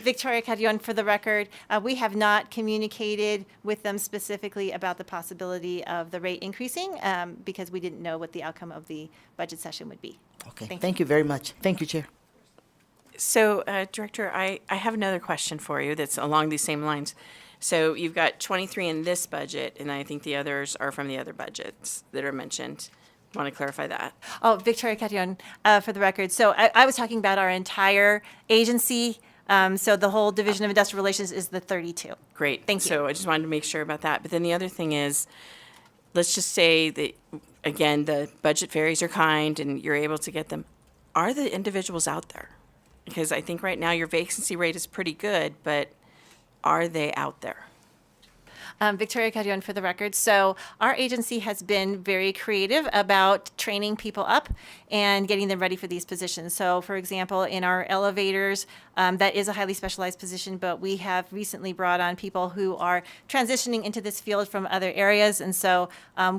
Victoria Carrion, for the record, we have not communicated with them specifically about the possibility of the rate increasing because we didn't know what the outcome of the budget session would be. Okay, thank you very much. Thank you, Chair. So, Director, I have another question for you that's along these same lines. So you've got 23 in this budget, and I think the others are from the other budgets that are mentioned. Want to clarify that? Oh, Victoria Carrion, for the record. So I was talking about our entire agency. So the whole Division of Industrial Relations is the 32. Great. Thank you. So I just wanted to make sure about that. But then the other thing is, let's just say that, again, the budget fairies are kind and you're able to get them. Are the individuals out there? Because I think right now your vacancy rate is pretty good, but are they out there? Victoria Carrion, for the record. So our agency has been very creative about training people up and getting them ready for these positions. So, for example, in our elevators, that is a highly specialized position, but we have recently brought on people who are transitioning into this field from other areas. And so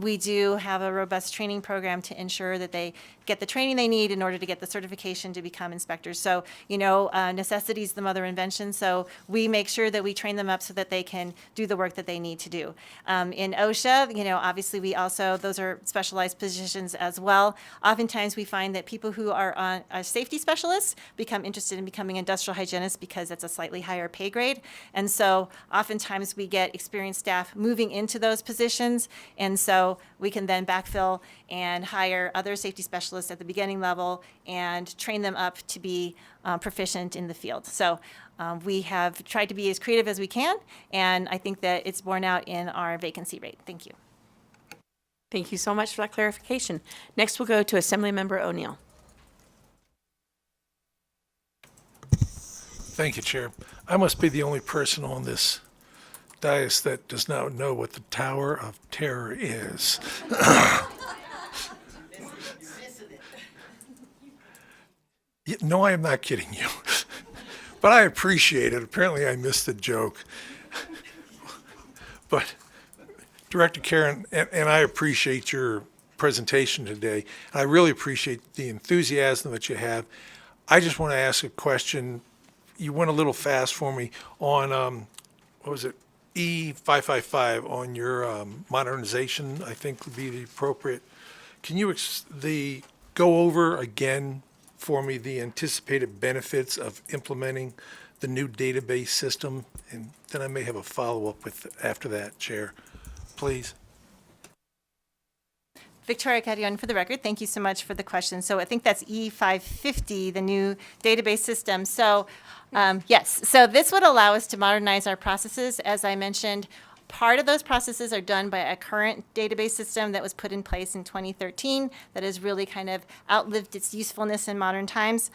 we do have a robust training program to ensure that they get the training they need in order to get the certification to become inspectors. So, necessity is the mother of invention. So we make sure that we train them up so that they can do the work that they need to do. In OSHA, obviously those are specialized positions as well. Oftentimes we find that people who are safety specialists become interested in becoming industrial hygienists because it's a slightly higher pay grade. And so oftentimes we get experienced staff moving into those positions. And so we can then backfill and hire other safety specialists at the beginning level and train them up to be proficient in the field. So we have tried to be as creative as we can, and I think that it's borne out in our vacancy rate. Thank you. Thank you so much for that clarification. Next, we'll go to Assemblymember O'Neill. Thank you, Chair. I must be the only person on this dais that does not know what the Tower of Terror is. No, I am not kidding you. But I appreciate it. Apparently I missed the joke. But Director Karen, and I appreciate your presentation today. I really appreciate the enthusiasm that you have. I just want to ask a question. You went a little fast for me on, what was it, E555 on your modernization, I think would be the appropriate. Can you go over again for me the anticipated benefits of implementing the new database system? And then I may have a follow-up after that, Chair. Please. Victoria Carrion, for the record, thank you so much for the question. So I think that's E550, the new database system. So yes, so this would allow us to modernize our processes. As I mentioned, part of those processes are done by a current database system that was put in place in 2013 that has really kind of outlived its usefulness in modern times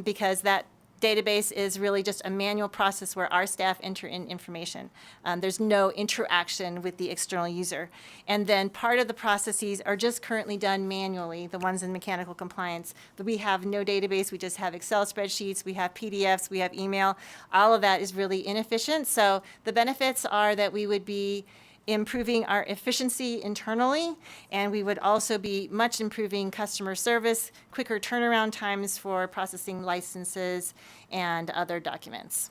because that database is really just a manual process where our staff enter in information. There's no interaction with the external user. And then part of the processes are just currently done manually, the ones in mechanical compliance. We have no database, we just have Excel spreadsheets, we have PDFs, we have email. All of that is really inefficient. So the benefits are that we would be improving our efficiency internally, and we would also be much improving customer service, quicker turnaround times for processing licenses and other documents.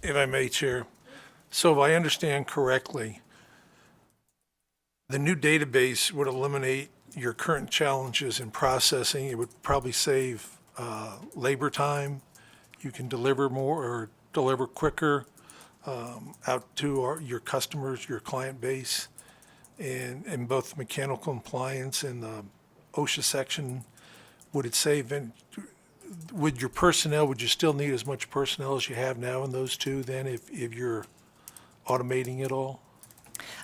If I may, Chair. So if I understand correctly, the new database would eliminate your current challenges in processing. It would probably save labor time. You can deliver more or deliver quicker out to your customers, your client base, and in both mechanical compliance and the OSHA section. Would it save, would your personnel, would you still need as much personnel as you have now in those two then if you're automating it all?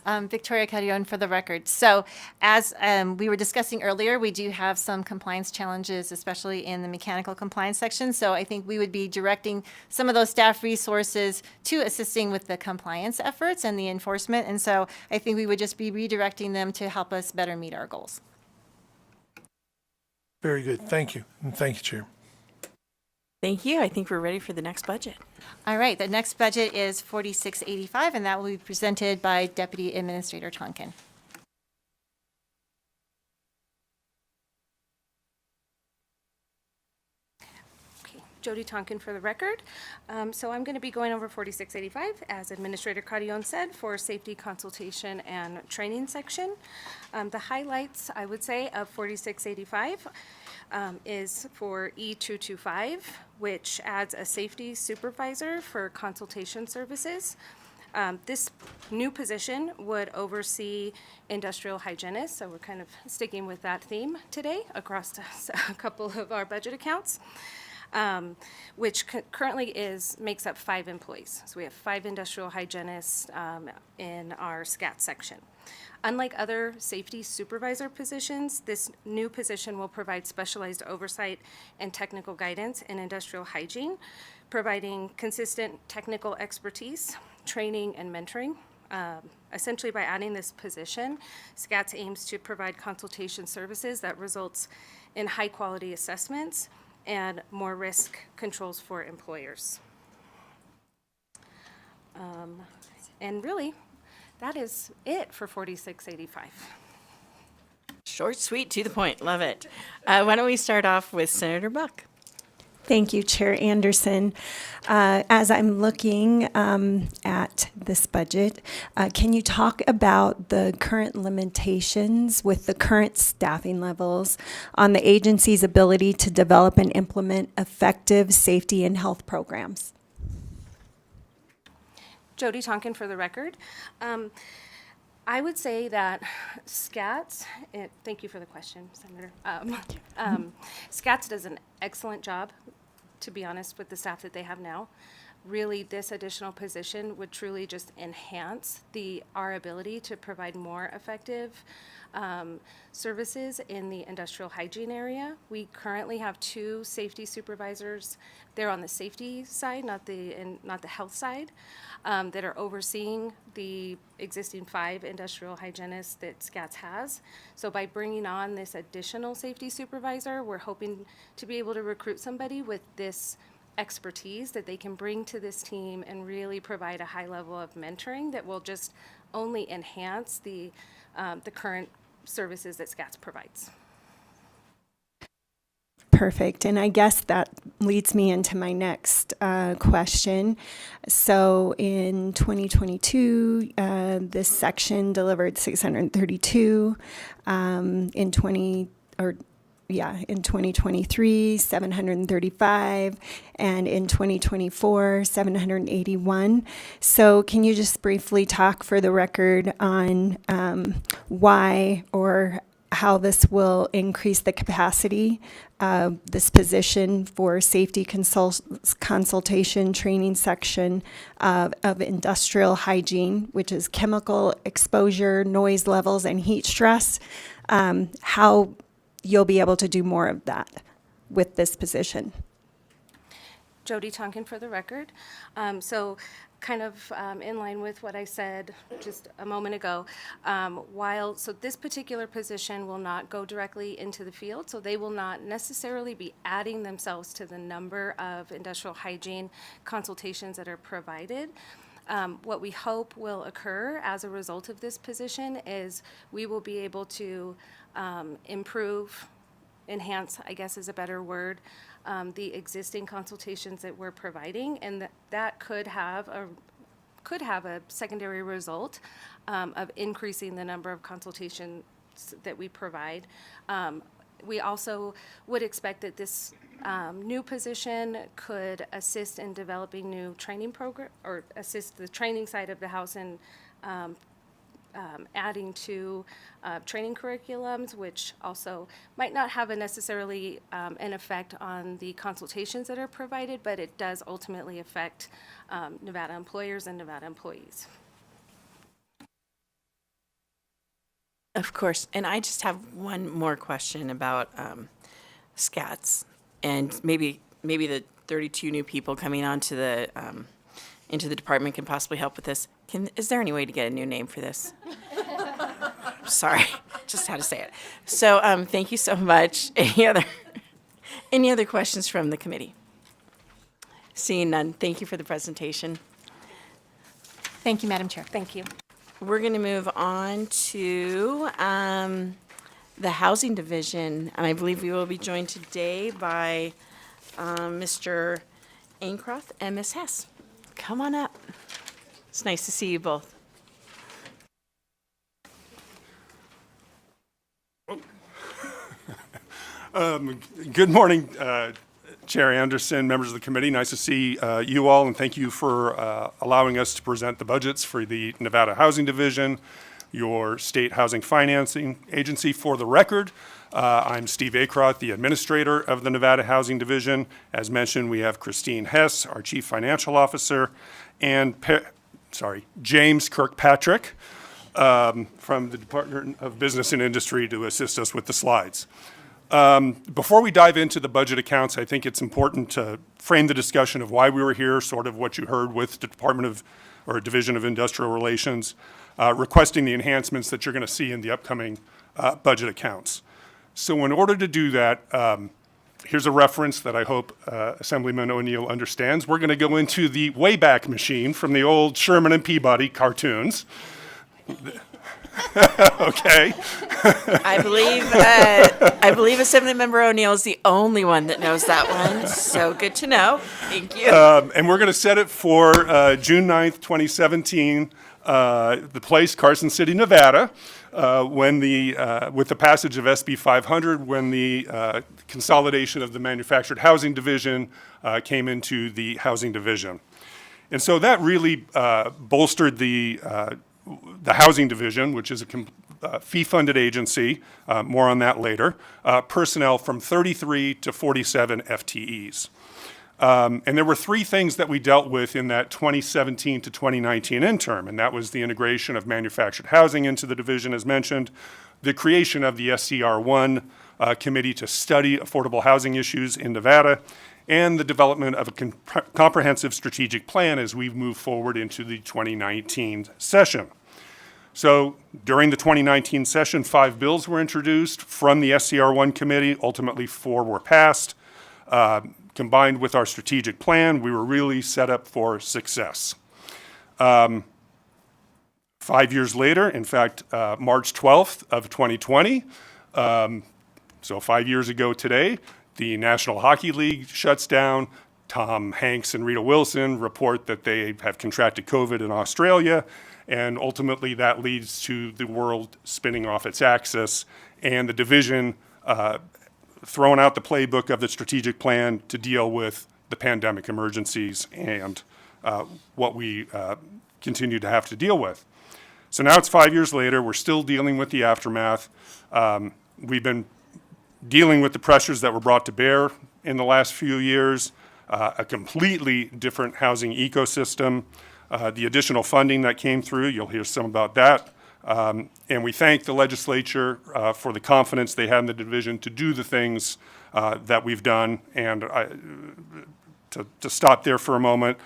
Victoria Carrion, for the record. So as we were discussing earlier, we do have some compliance challenges, especially in the mechanical compliance section. So I think we would be directing some of those staff resources to assisting with the compliance efforts and the enforcement. And so I think we would just be redirecting them to help us better meet our goals. Very good. Thank you. And thank you, Chair. Thank you. I think we're ready for the next budget. All right, the next budget is 4685, and that will be presented by Deputy Administrator Tonkin. Jody Tonkin for the record. So I'm going to be going over 4685, as Administrator Cardion said, for safety consultation and training section. The highlights, I would say, of 4685 is for E225, which adds a safety supervisor for consultation services. This new position would oversee industrial hygienists, so we're kind of sticking with that theme today across a couple of our budget accounts. Which currently makes up 5 employees. So we have 5 industrial hygienists in our SCAT section. Unlike other safety supervisor positions, this new position will provide specialized oversight and technical guidance in industrial hygiene, providing consistent technical expertise, training, and mentoring. Essentially, by adding this position, SCATS aims to provide consultation services that results in high-quality assessments and more risk controls for employers. And really, that is it for 4685. Short, sweet, to the point. Love it. Why don't we start off with Senator Buck? Thank you, Chair Anderson. As I'm looking at this budget, can you talk about the current limitations with the current staffing levels on the agency's ability to develop and implement effective safety and health programs? Jody Tonkin for the record. I would say that SCATS, thank you for the question, Senator. SCATS does an excellent job, to be honest, with the staff that they have now. Really, this additional position would truly just enhance our ability to provide more effective services in the industrial hygiene area. We currently have 2 safety supervisors. They're on the safety side, not the health side, that are overseeing the existing 5 industrial hygienists that SCATS has. So by bringing on this additional safety supervisor, we're hoping to be able to recruit somebody with this expertise that they can bring to this team and really provide a high level of mentoring that will just only enhance the current services that SCATS provides. Perfect. And I guess that leads me into my next question. So in 2022, this section delivered 632. In 2023, 735, and in 2024, 781. So can you just briefly talk for the record on why or how this will increase the capacity of this position for safety consultation training section of industrial hygiene, which is chemical exposure, noise levels, and heat stress, how you'll be able to do more of that with this position? Jody Tonkin for the record. So kind of in line with what I said just a moment ago, so this particular position will not go directly into the field, so they will not necessarily be adding themselves to the number of industrial hygiene consultations that are provided. What we hope will occur as a result of this position is we will be able to enhance, I guess is a better word, the existing consultations that we're providing, and that could have a secondary result of increasing the number of consultations that we provide. We also would expect that this new position could assist in developing new training program, or assist the training side of the house in adding to training curriculums, which also might not have necessarily an effect on the consultations that are provided, but it does ultimately affect Nevada employers and Nevada employees. Of course. And I just have one more question about SCATS, and maybe the 32 new people coming onto the into the department can possibly help with this. Is there any way to get a new name for this? Sorry, just had to say it. So thank you so much. Any other questions from the committee? Seeing none, thank you for the presentation. Thank you, Madam Chair. Thank you. We're going to move on to the Housing Division, and I believe we will be joined today by Mr. Aincroft and Ms. Hess. Come on up. It's nice to see you both. Good morning, Chair Anderson, members of the committee. Nice to see you all, and thank you for allowing us to present the budgets for the Nevada Housing Division, your state housing financing agency. For the record, I'm Steve Acroth, the administrator of the Nevada Housing Division. As mentioned, we have Christine Hess, our chief financial officer, and James Kirkpatrick from the Department of Business and Industry to assist us with the slides. Before we dive into the budget accounts, I think it's important to frame the discussion of why we were here, sort of what you heard with the Division of Industrial Relations, requesting the enhancements that you're going to see in the upcoming budget accounts. So in order to do that, here's a reference that I hope Assemblyman O'Neill understands. We're going to go into the Wayback Machine from the old Sherman and Peabody cartoons. Okay. I believe Assemblymember O'Neill is the only one that knows that one, so good to know. Thank you. And we're going to set it for June 9th, 2017, the place, Carson City, Nevada, with the passage of SB 500, when the consolidation of the Manufactured Housing Division came into the Housing Division. And so that really bolstered the Housing Division, which is a fee-funded agency, more on that later, personnel from 33 to 47 FTEs. And there were three things that we dealt with in that 2017 to 2019 interim, and that was the integration of manufactured housing into the division, as mentioned, the creation of the SCR1 committee to study affordable housing issues in Nevada, and the development of a comprehensive strategic plan as we move forward into the 2019 session. So during the 2019 session, 5 bills were introduced from the SCR1 committee. Ultimately, 4 were passed. Combined with our strategic plan, we were really set up for success. 5 years later, in fact, March 12th of 2020, so 5 years ago today, the National Hockey League shuts down. Tom Hanks and Rita Wilson report that they have contracted COVID in Australia, and ultimately that leads to the world spinning off its axis and the division throwing out the playbook of the strategic plan to deal with the pandemic emergencies and what we continue to have to deal with. So now it's 5 years later, we're still dealing with the aftermath. We've been dealing with the pressures that were brought to bear in the last few years, a completely different housing ecosystem, the additional funding that came through, you'll hear some about that. And we thank the legislature for the confidence they had in the division to do the things that we've done. And to stop there for a moment,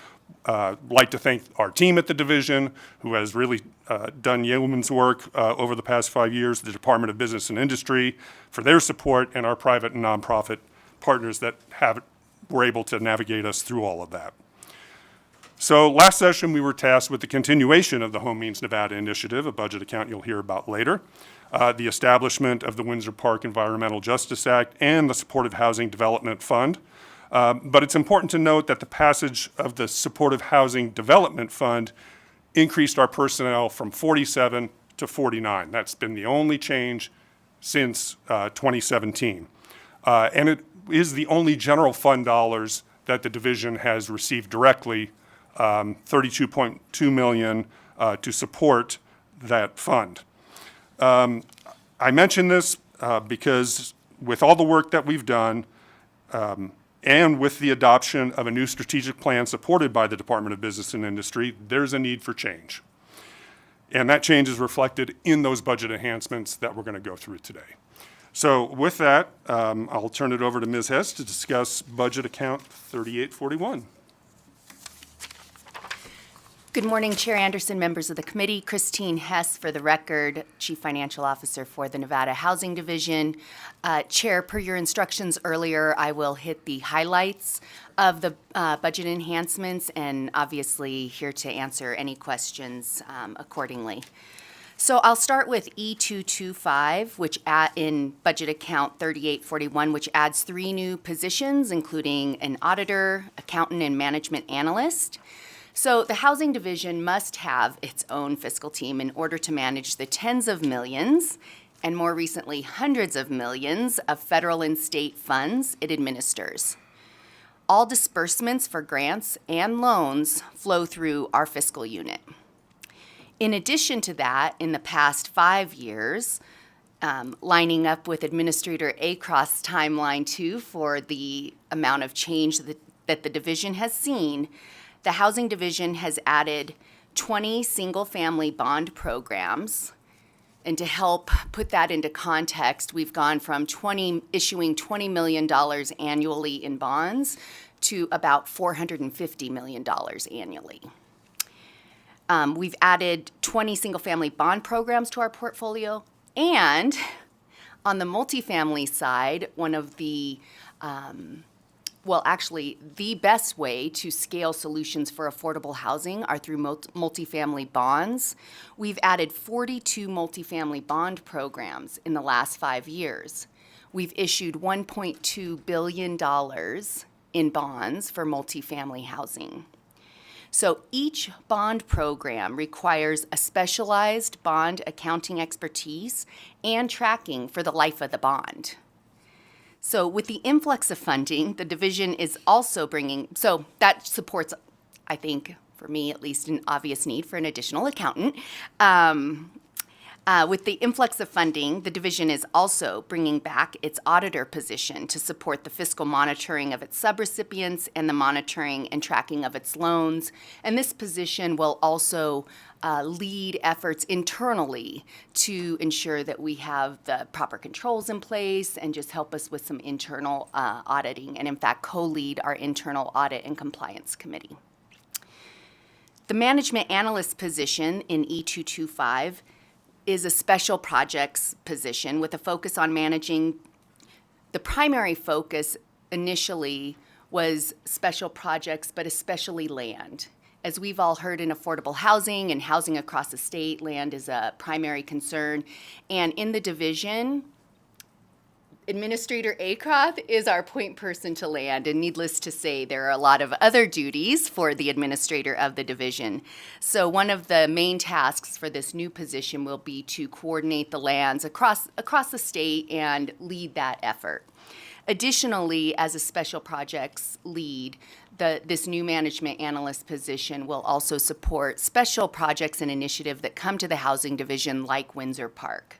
like to thank our team at the division, who has really done yeoman's work over the past 5 years, the Department of Business and Industry for their support, and our private and nonprofit partners that were able to navigate us through all of that. So last session, we were tasked with the continuation of the Home Means Nevada initiative, a budget account you'll hear about later, the establishment of the Windsor Park Environmental Justice Act, and the Supportive Housing Development Fund. But it's important to note that the passage of the Supportive Housing Development Fund increased our personnel from 47 to 49. That's been the only change since 2017. And it is the only general fund dollars that the division has received directly, $32.2 million to support that fund. I mention this because with all the work that we've done, and with the adoption of a new strategic plan supported by the Department of Business and Industry, there's a need for change. And that change is reflected in those budget enhancements that we're going to go through today. So with that, I'll turn it over to Ms. Hess to discuss budget account 3841. Good morning, Chair Anderson, members of the committee. Christine Hess, for the record, Chief Financial Officer for the Nevada Housing Division. Chair, per your instructions earlier, I will hit the highlights of the budget enhancements and obviously here to answer any questions accordingly. So I'll start with E225, which in budget account 3841, which adds 3 new positions, including an auditor, accountant, and management analyst. So the Housing Division must have its own fiscal team in order to manage the tens of millions, and more recently, hundreds of millions of federal and state funds it administers. All disbursements for grants and loans flow through our fiscal unit. In addition to that, in the past 5 years, lining up with Administrator Acroft's timeline too for the amount of change that the division has seen, the Housing Division has added 20 single-family bond programs. And to help put that into context, we've gone from issuing $20 million annually in bonds to about $450 million annually. We've added 20 single-family bond programs to our portfolio. And on the multifamily side, one of the the best way to scale solutions for affordable housing are through multifamily bonds. We've added 42 multifamily bond programs in the last 5 years. We've issued $1.2 billion in bonds for multifamily housing. So each bond program requires a specialized bond accounting expertise and tracking for the life of the bond. So with the influx of funding, the division is also so that supports, I think, for me at least, an obvious need for an additional accountant. With the influx of funding, the division is also bringing back its auditor position to support the fiscal monitoring of its subrecipients and the monitoring and tracking of its loans. And this position will also lead efforts internally to ensure that we have the proper controls in place and just help us with some internal auditing, and in fact co-lead our internal audit and compliance committee. The management analyst position in E225 is a special projects position with a focus on managing. The primary focus initially was special projects, but especially land. As we've all heard in affordable housing and housing across the state, land is a primary concern. And in the division, Administrator Acroft is our point person to land, and needless to say, there are a lot of other duties for the administrator of the division. So one of the main tasks for this new position will be to coordinate the lands across the state and lead that effort. Additionally, as a special projects lead, this new management analyst position will also support special projects and initiatives that come to the Housing Division, like Windsor Park.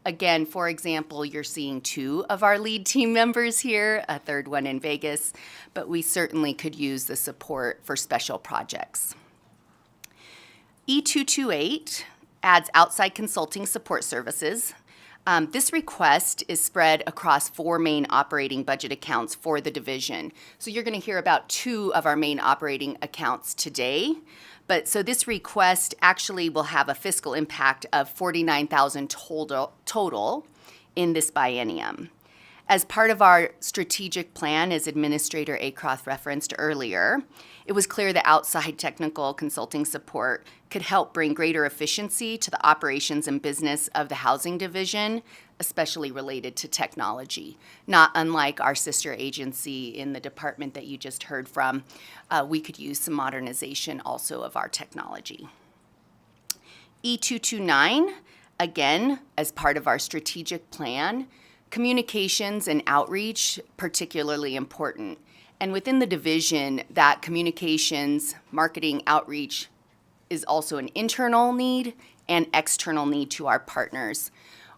Again, for example, you're seeing 2 of our lead team members here, a third one in Vegas, but we certainly could use the support for special projects. E228 adds outside consulting support services. This request is spread across 4 main operating budget accounts for the division. So you're going to hear about 2 of our main operating accounts today. But so this request actually will have a fiscal impact of $49,000 total in this biennium. As part of our strategic plan, as Administrator Acroft referenced earlier, it was clear that outside technical consulting support could help bring greater efficiency to the operations and business of the Housing Division, especially related to technology. Not unlike our sister agency in the department that you just heard from, we could use some modernization also of our technology. E229, again, as part of our strategic plan, communications and outreach, particularly important. And within the division, that communications, marketing, outreach is also an internal need and external need to our partners.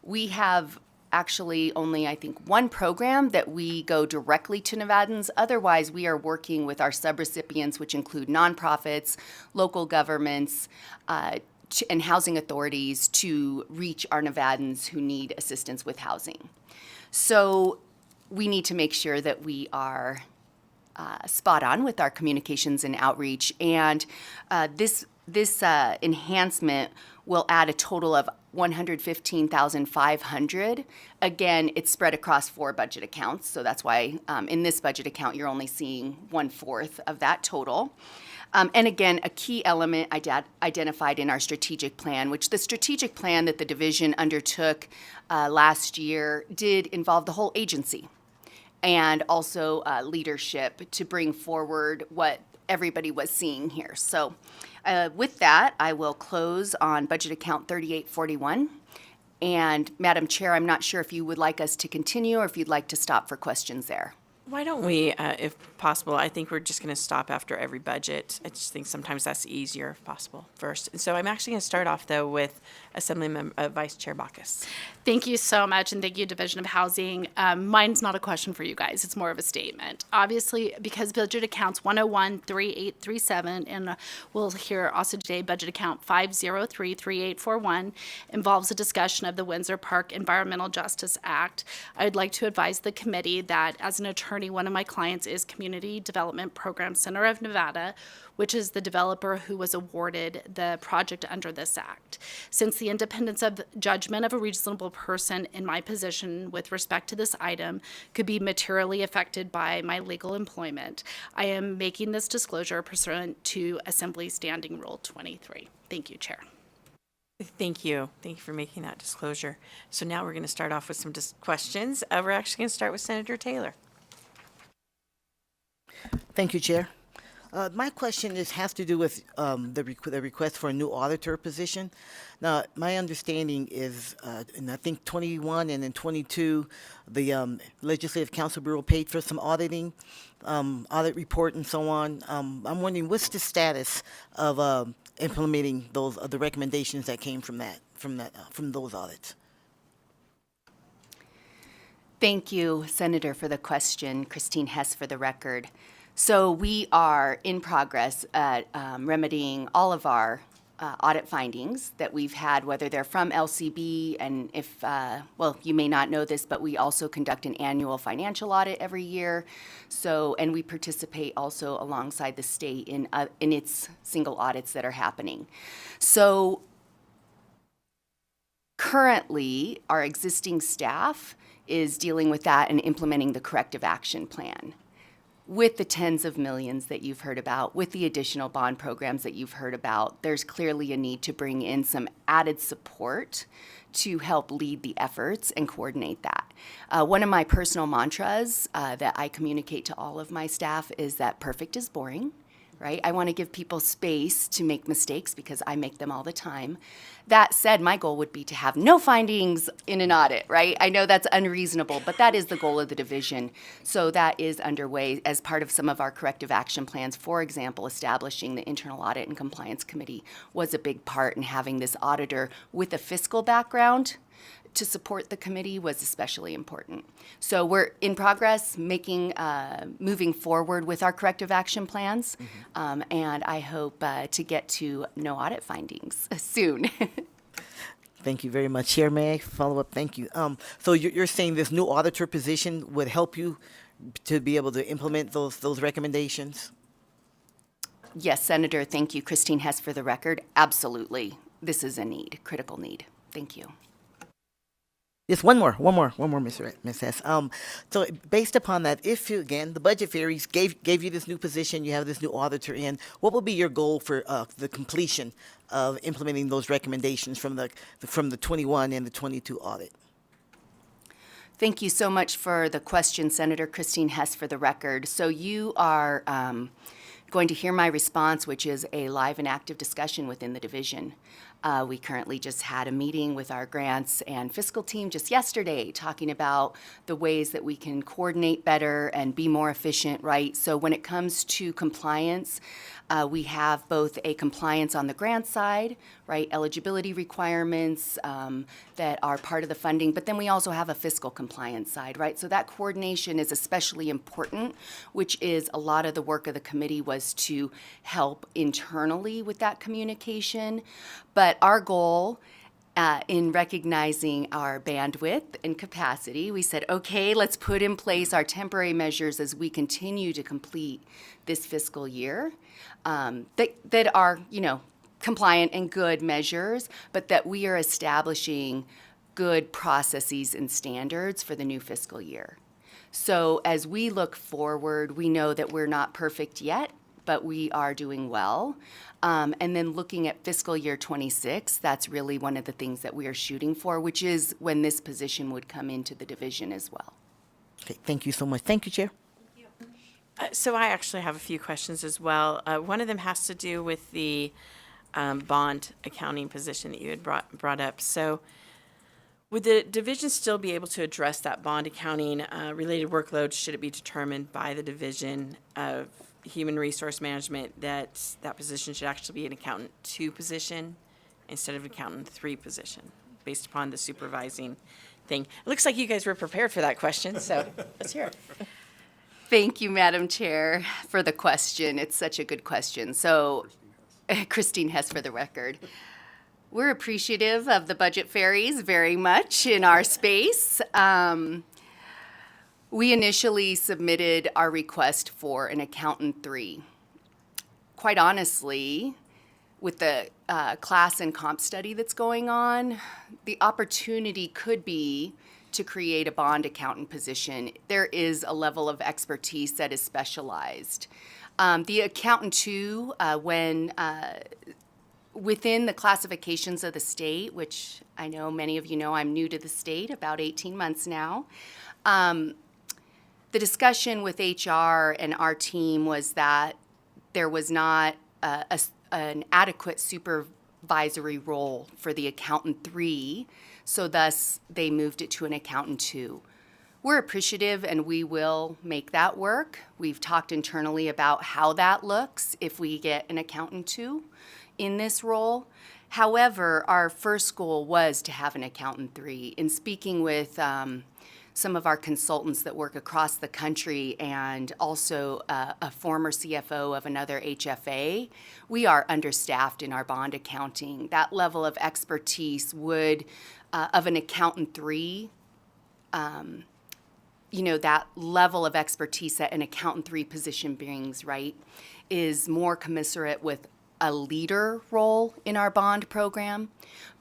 We have actually only, I think, 1 program that we go directly to Nevadans. Otherwise, we are working with our subrecipients, which include nonprofits, local governments, and housing authorities to reach our Nevadans who need assistance with housing. So we need to make sure that we are spot on with our communications and outreach. And this enhancement will add a total of $115,500. Again, it's spread across 4 budget accounts, so that's why in this budget account you're only seeing 1/4 of that total. And again, a key element identified in our strategic plan, which the strategic plan that the division undertook last year did involve the whole agency and also leadership to bring forward what everybody was seeing here. So with that, I will close on budget account 3841. And Madam Chair, I'm not sure if you would like us to continue or if you'd like to stop for questions there. Why don't we, if possible, I think we're just going to stop after every budget. I just think sometimes that's easier if possible first. And so I'm actually going to start off, though, with Vice Chair Bacchus. Thank you so much, and thank you, Division of Housing. Mine's not a question for you guys. It's more of a statement. Obviously, because budget accounts 101-3837, and we'll hear also today budget account 503-3841, involves a discussion of the Windsor Park Environmental Justice Act. I'd like to advise the committee that, as an attorney, one of my clients is Community Development Program Center of Nevada, which is the developer who was awarded the project under this act. Since the independence of judgment of a reasonable person in my position with respect to this item could be materially affected by my legal employment, I am making this disclosure pursuant to Assembly Standing Rule 23. Thank you, Chair. Thank you. Thank you for making that disclosure. So now we're going to start off with some questions. We're actually going to start with Senator Taylor. Thank you, Chair. My question has to do with the request for a new auditor position. Now, my understanding is, and I think 21 and then 22, the Legislative Council Bureau paid for some auditing, audit report and so on. I'm wondering what's the status of implementing those the recommendations that came from those audits. Thank you, Senator, for the question. Christine Hess for the record. So we are in progress at remedying all of our audit findings that we've had, whether they're from LCB, and if, well, you may not know this, but we also conduct an annual financial audit every year. So, and we participate also alongside the state in its single audits that are happening. So currently, our existing staff is dealing with that and implementing the corrective action plan. With the tens of millions that you've heard about, with the additional bond programs that you've heard about, there's clearly a need to bring in some added support to help lead the efforts and coordinate that. One of my personal mantras that I communicate to all of my staff is that perfect is boring, right? I want to give people space to make mistakes because I make them all the time. That said, my goal would be to have no findings in an audit, right? I know that's unreasonable, but that is the goal of the division. So that is underway as part of some of our corrective action plans. For example, establishing the Internal Audit and Compliance Committee was a big part in having this auditor with a fiscal background to support the committee was especially important. So we're in progress moving forward with our corrective action plans, and I hope to get to no audit findings soon. Thank you very much. Chair, may I follow up? Thank you. So you're saying this new auditor position would help you to be able to implement those recommendations? Yes, Senator, thank you. Christine Hess for the record. Absolutely. This is a need, critical need. Thank you. Just one more, Ms. Hess. So based upon that, if you, again, the budget fairies gave you this new position, you have this new auditor in, what will be your goal for the completion of implementing those recommendations from the 21 and the 22 audit? Thank you so much for the question, Senator Christine Hess for the record. So you are going to hear my response, which is a live and active discussion within the division. We currently just had a meeting with our grants and fiscal team just yesterday talking about the ways that we can coordinate better and be more efficient, right? So when it comes to compliance, we have both a compliance on the grant side, right, eligibility requirements that are part of the funding, but then we also have a fiscal compliance side, right? So that coordination is especially important, which is a lot of the work of the committee was to help internally with that communication. But our goal in recognizing our bandwidth and capacity, we said, okay, let's put in place our temporary measures as we continue to complete this fiscal year that are, compliant and good measures, but that we are establishing good processes and standards for the new fiscal year. So as we look forward, we know that we're not perfect yet, but we are doing well. And then looking at fiscal year 26, that's really one of the things that we are shooting for, which is when this position would come into the division as well. Okay, thank you so much. Thank you, Chair. So I actually have a few questions as well. One of them has to do with the bond accounting position that you had brought up. So would the division still be able to address that bond accounting related workload should it be determined by the Division of Human Resource Management that that position should actually be an accountant 2 position instead of accountant 3 position based upon the supervising thing? It looks like you guys were prepared for that question, so let's hear it. Thank you, Madam Chair, for the question. It's such a good question. So, Christine Hess for the record. We're appreciative of the budget fairies very much in our space. We initially submitted our request for an accountant 3. Quite honestly, with the class and comp study that's going on, the opportunity could be to create a bond accountant position. There is a level of expertise that is specialized. The accountant 2, when within the classifications of the state, which I know many of you know I'm new to the state, about 18 months now, the discussion with HR and our team was that there was not an adequate supervisory role for the accountant 3, so thus they moved it to an accountant 2. We're appreciative and we will make that work. We've talked internally about how that looks if we get an accountant 2 in this role. However, our first goal was to have an accountant 3. In speaking with some of our consultants that work across the country and also a former CFO of another HFA, we are understaffed in our bond accounting. That level of expertise would, of an accountant 3, that level of expertise that an accountant 3 position brings, right, is more commensurate with a leader role in our bond program.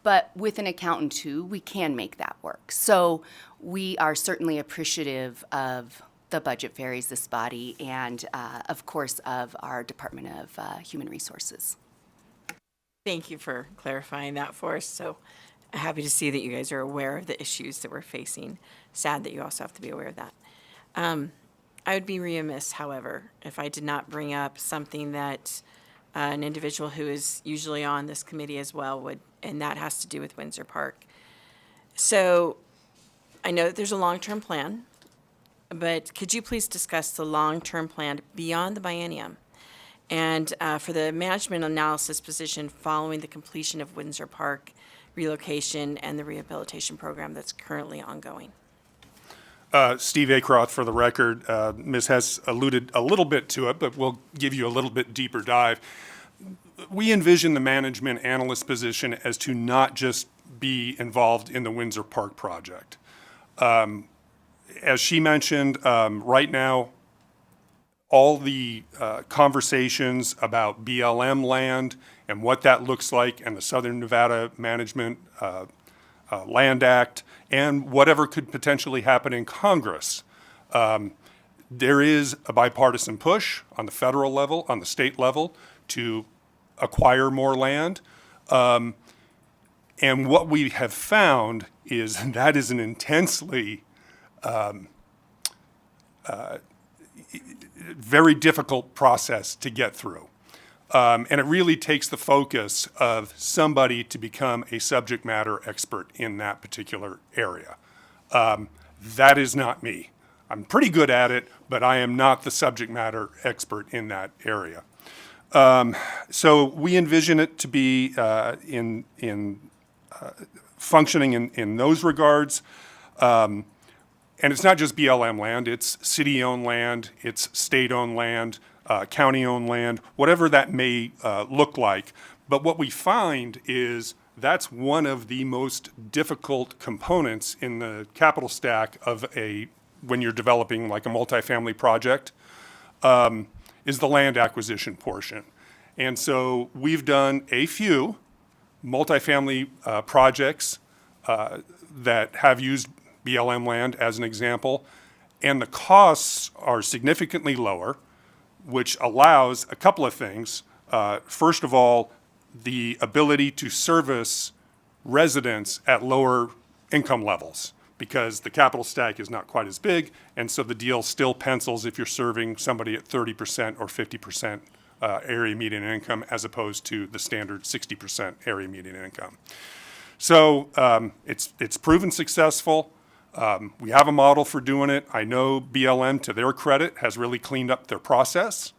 But with an accountant 2, we can make that work. So we are certainly appreciative of the budget fairies, this body, and of course of our Department of Human Resources. Thank you for clarifying that for us. So happy to see that you guys are aware of the issues that we're facing. Sad that you also have to be aware of that. I would be remiss, however, if I did not bring up something that an individual who is usually on this committee as well would, and that has to do with Windsor Park. So I know that there's a long-term plan, but could you please discuss the long-term plan beyond the biennium and for the management analysis position following the completion of Windsor Park relocation and the rehabilitation program that's currently ongoing? Steve Acroft for the record. Ms. Hess alluded a little bit to it, but we'll give you a little bit deeper dive. We envision the management analyst position as to not just be involved in the Windsor Park project. As she mentioned, right now, all the conversations about BLM land and what that looks like and the Southern Nevada Management Land Act and whatever could potentially happen in Congress. There is a bipartisan push on the federal level, on the state level, to acquire more land. And what we have found is that is an intensely very difficult process to get through. And it really takes the focus of somebody to become a subject matter expert in that particular area. That is not me. I'm pretty good at it, but I am not the subject matter expert in that area. So we envision it to be functioning in those regards. And it's not just BLM land, it's city-owned land, it's state-owned land, county-owned land, whatever that may look like. But what we find is that's one of the most difficult components in the capital stack of when you're developing like a multifamily project, is the land acquisition portion. And so we've done a few multifamily projects that have used BLM land as an example, and the costs are significantly lower, which allows a couple of things. First of all, the ability to service residents at lower income levels, because the capital stack is not quite as big, and so the deal still pencils if you're serving somebody at 30% or 50% area median income, as opposed to the standard 60% area median income. So it's proven successful. We have a model for doing it. I know BLM, to their credit, has really cleaned up their process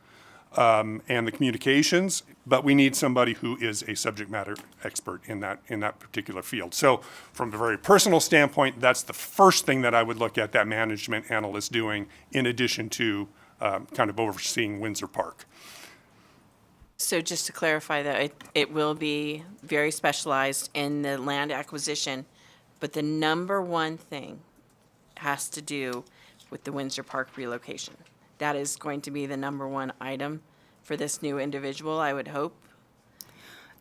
and the communications, but we need somebody who is a subject matter expert in that particular field. So from a very personal standpoint, that's the first thing that I would look at that management analyst doing, in addition to kind of overseeing Windsor Park. So just to clarify that, it will be very specialized in the land acquisition, but the number one thing has to do with the Windsor Park relocation. That is going to be the number one item for this new individual, I would hope.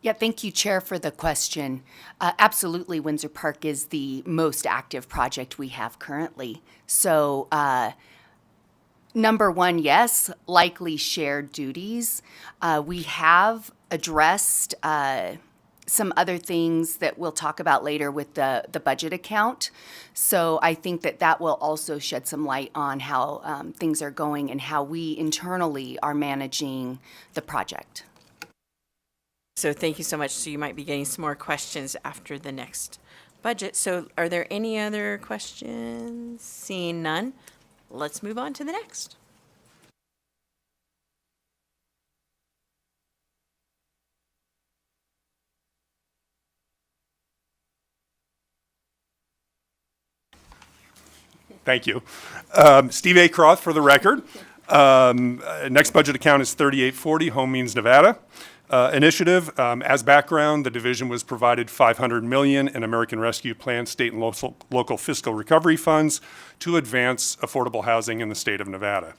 Yeah, thank you, Chair, for the question. Absolutely, Windsor Park is the most active project we have currently. So number one, yes, likely shared duties. We have addressed some other things that we'll talk about later with the budget account. So I think that will also shed some light on how things are going and how we internally are managing the project. So thank you so much. So you might be getting some more questions after the next budget. So are there any other questions? Seeing none, let's move on to the next. Thank you. Steve A. Croth for the record. Next budget account is 3840, Home Means Nevada initiative. As background, the division was provided $500 million in American Rescue Plan state and local fiscal recovery funds to advance affordable housing in the state of Nevada.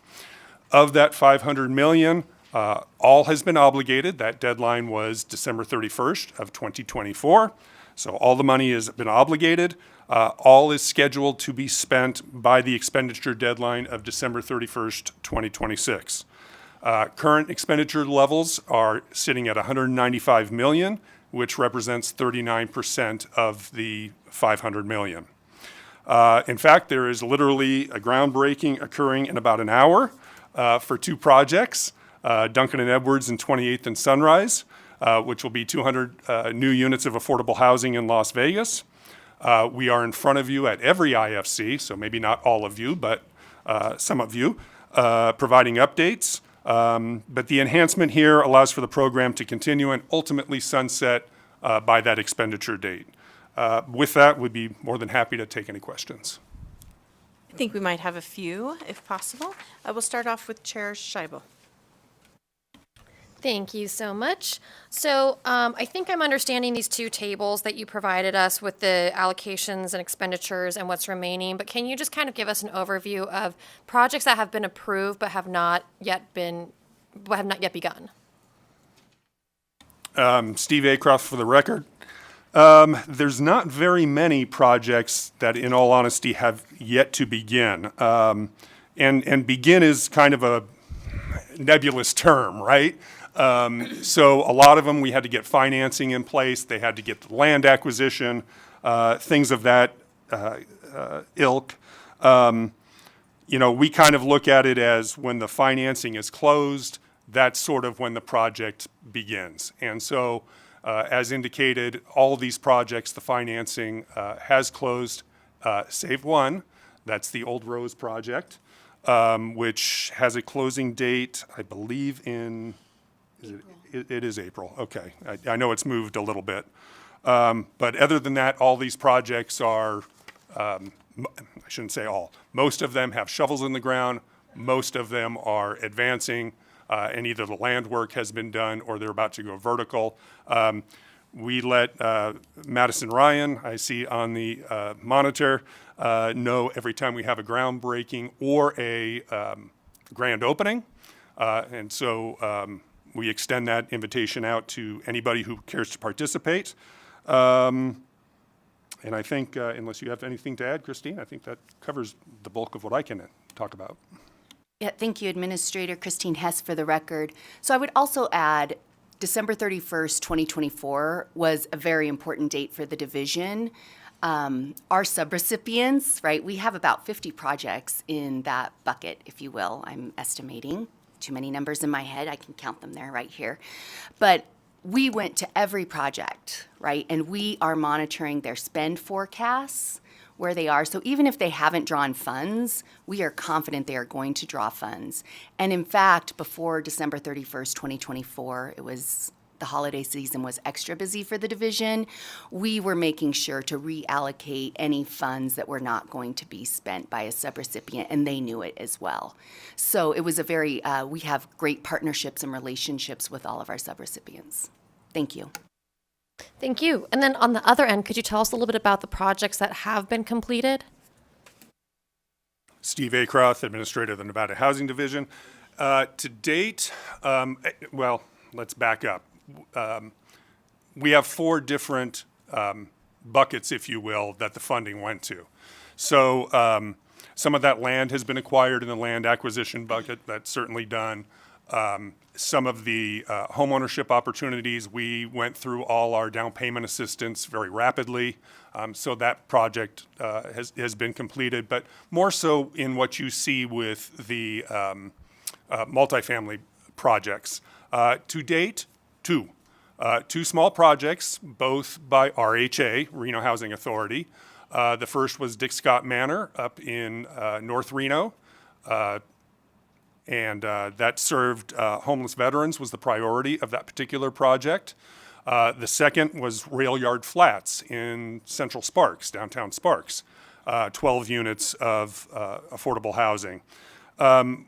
Of that $500 million, all has been obligated. That deadline was December 31st of 2024. So all the money has been obligated. All is scheduled to be spent by the expenditure deadline of December 31st, 2026. Current expenditure levels are sitting at $195 million, which represents 39% of the $500 million. In fact, there is literally a groundbreaking occurring in about an hour for two projects, Duncan and Edwards and 28th and Sunrise, which will be 200 new units of affordable housing in Las Vegas. We are in front of you at every IFC, so maybe not all of you, but some of you, providing updates. But the enhancement here allows for the program to continue and ultimately sunset by that expenditure date. With that, we'd be more than happy to take any questions. I think we might have a few, if possible. We'll start off with Chair Scheibel. Thank you so much. So I think I'm understanding these two tables that you provided us with the allocations and expenditures and what's remaining, but can you just kind of give us an overview of projects that have been approved but have not yet begun? Steve Acroft for the record. There's not very many projects that, in all honesty, have yet to begin. And begin is kind of a nebulous term, right? So a lot of them, we had to get financing in place. They had to get the land acquisition, things of that ilk. We kind of look at it as when the financing is closed, that's sort of when the project begins. And so, as indicated, all of these projects, the financing has closed, save one. That's the Old Rose project, which has a closing date, I believe, in... It is April. Okay. I know it's moved a little bit. But other than that, all these projects are, I shouldn't say all, most of them have shovels in the ground. Most of them are advancing, and either the land work has been done or they're about to go vertical. We let Madison Ryan, I see on the monitor, know every time we have a groundbreaking or a grand opening. And so We extend that invitation out to anybody who cares to participate. And I think, unless you have anything to add, Christine, I think that covers the bulk of what I can talk about. Yeah, thank you, Administrator Christine Hess, for the record. So I would also add December 31st, 2024 was a very important date for the division. Our subrecipients, right, we have about 50 projects in that bucket, if you will, I'm estimating. Too many numbers in my head, I can count them there right here. But we went to every project, right, and we are monitoring their spend forecasts, where they are. So even if they haven't drawn funds, we are confident they are going to draw funds. And in fact, before December 31st, 2024, the holiday season was extra busy for the division. We were making sure to reallocate any funds that were not going to be spent by a subrecipient, and they knew it as well. So it was we have great partnerships and relationships with all of our subrecipients. Thank you. Thank you. And then on the other end, could you tell us a little bit about the projects that have been completed? Steve Acroth, Administrator of the Nevada Housing Division. To date, well, let's back up. We have 4 different buckets, if you will, that the funding went to. So some of that land has been acquired in the land acquisition bucket. That's certainly done. Some of the homeownership opportunities, we went through all our down payment assistance very rapidly. So that project has been completed, but more so in what you see with the multifamily projects. To date, 2 small projects, both by RHA, Reno Housing Authority. The first was Dick Scott Manor up in North Reno. And that served homeless veterans, was the priority of that particular project. The second was Rail Yard Flats in Central Sparks, downtown Sparks, 12 units of affordable housing.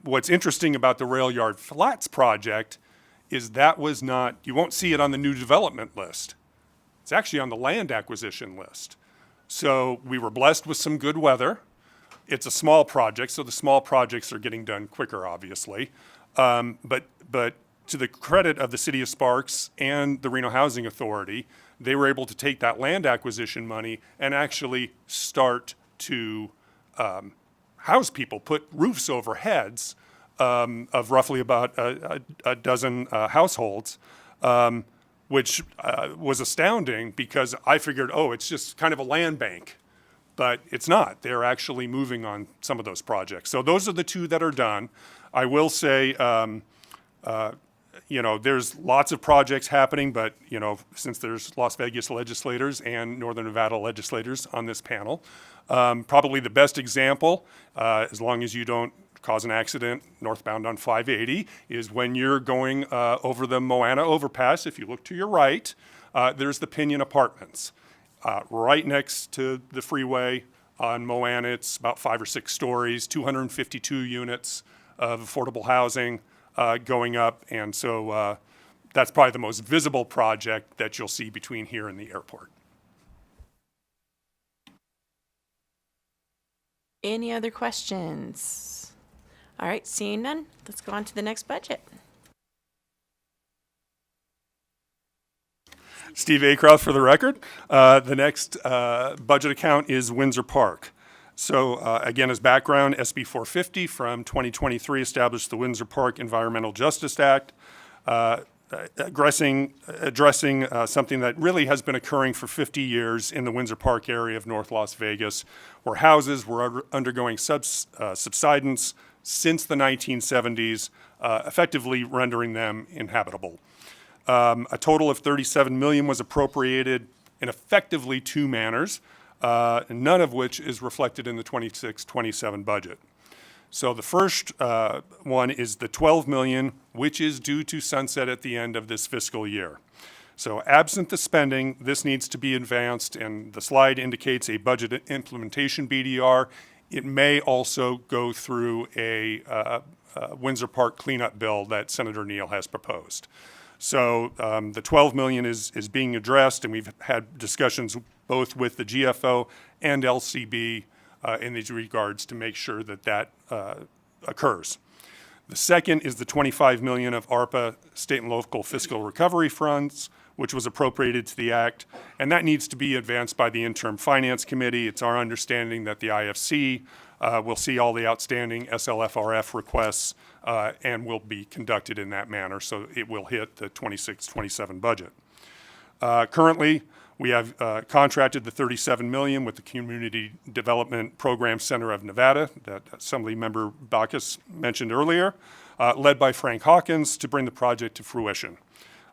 What's interesting about the Rail Yard Flats project is that was not, you won't see it on the new development list. It's actually on the land acquisition list. So we were blessed with some good weather. It's a small project, so the small projects are getting done quicker, obviously. But to the credit of the City of Sparks and the Reno Housing Authority, they were able to take that land acquisition money and actually start to house people, put roofs over heads of roughly about a dozen households, which was astounding because I figured, oh, it's just kind of a land bank. But it's not. They're actually moving on some of those projects. So those are the 2 that are done. I will say, there's lots of projects happening, but, since there's Las Vegas legislators and Northern Nevada legislators on this panel, probably the best example, as long as you don't cause an accident northbound on 580, is when you're going over the Moana overpass. If you look to your right, there's the Pinion Apartments. Right next to the freeway on Moana, it's about 5 or 6 stories, 252 units of affordable housing going up. And so that's probably the most visible project that you'll see between here and the airport. Any other questions? All right, seeing none, let's go on to the next budget. Steve Acroth for the record. The next budget account is Windsor Park. So again, as background, SB 450 from 2023 established the Windsor Park Environmental Justice Act, addressing something that really has been occurring for 50 years in the Windsor Park area of North Las Vegas, where houses were undergoing subsidence since the 1970s, effectively rendering them inhabitable. A total of $37 million was appropriated in effectively 2 manners, none of which is reflected in the 26-27 budget. So the first one is the $12 million, which is due to sunset at the end of this fiscal year. So absent the spending, this needs to be advanced, and the slide indicates a budget implementation BDR. It may also go through a Windsor Park cleanup bill that Senator Neal has proposed. So the $12 million is being addressed, and we've had discussions both with the GFO and LCB in these regards to make sure that that occurs. The second is the $25 million of ARPA state and local fiscal recovery funds, which was appropriated to the act, and that needs to be advanced by the interim finance committee. It's our understanding that the IFC will see all the outstanding SLFRF requests and will be conducted in that manner, so it will hit the 26-27 budget. Currently, we have contracted the $37 million with the Community Development Program Center of Nevada that Assemblymember Bacchus mentioned earlier, led by Frank Hawkins to bring the project to fruition.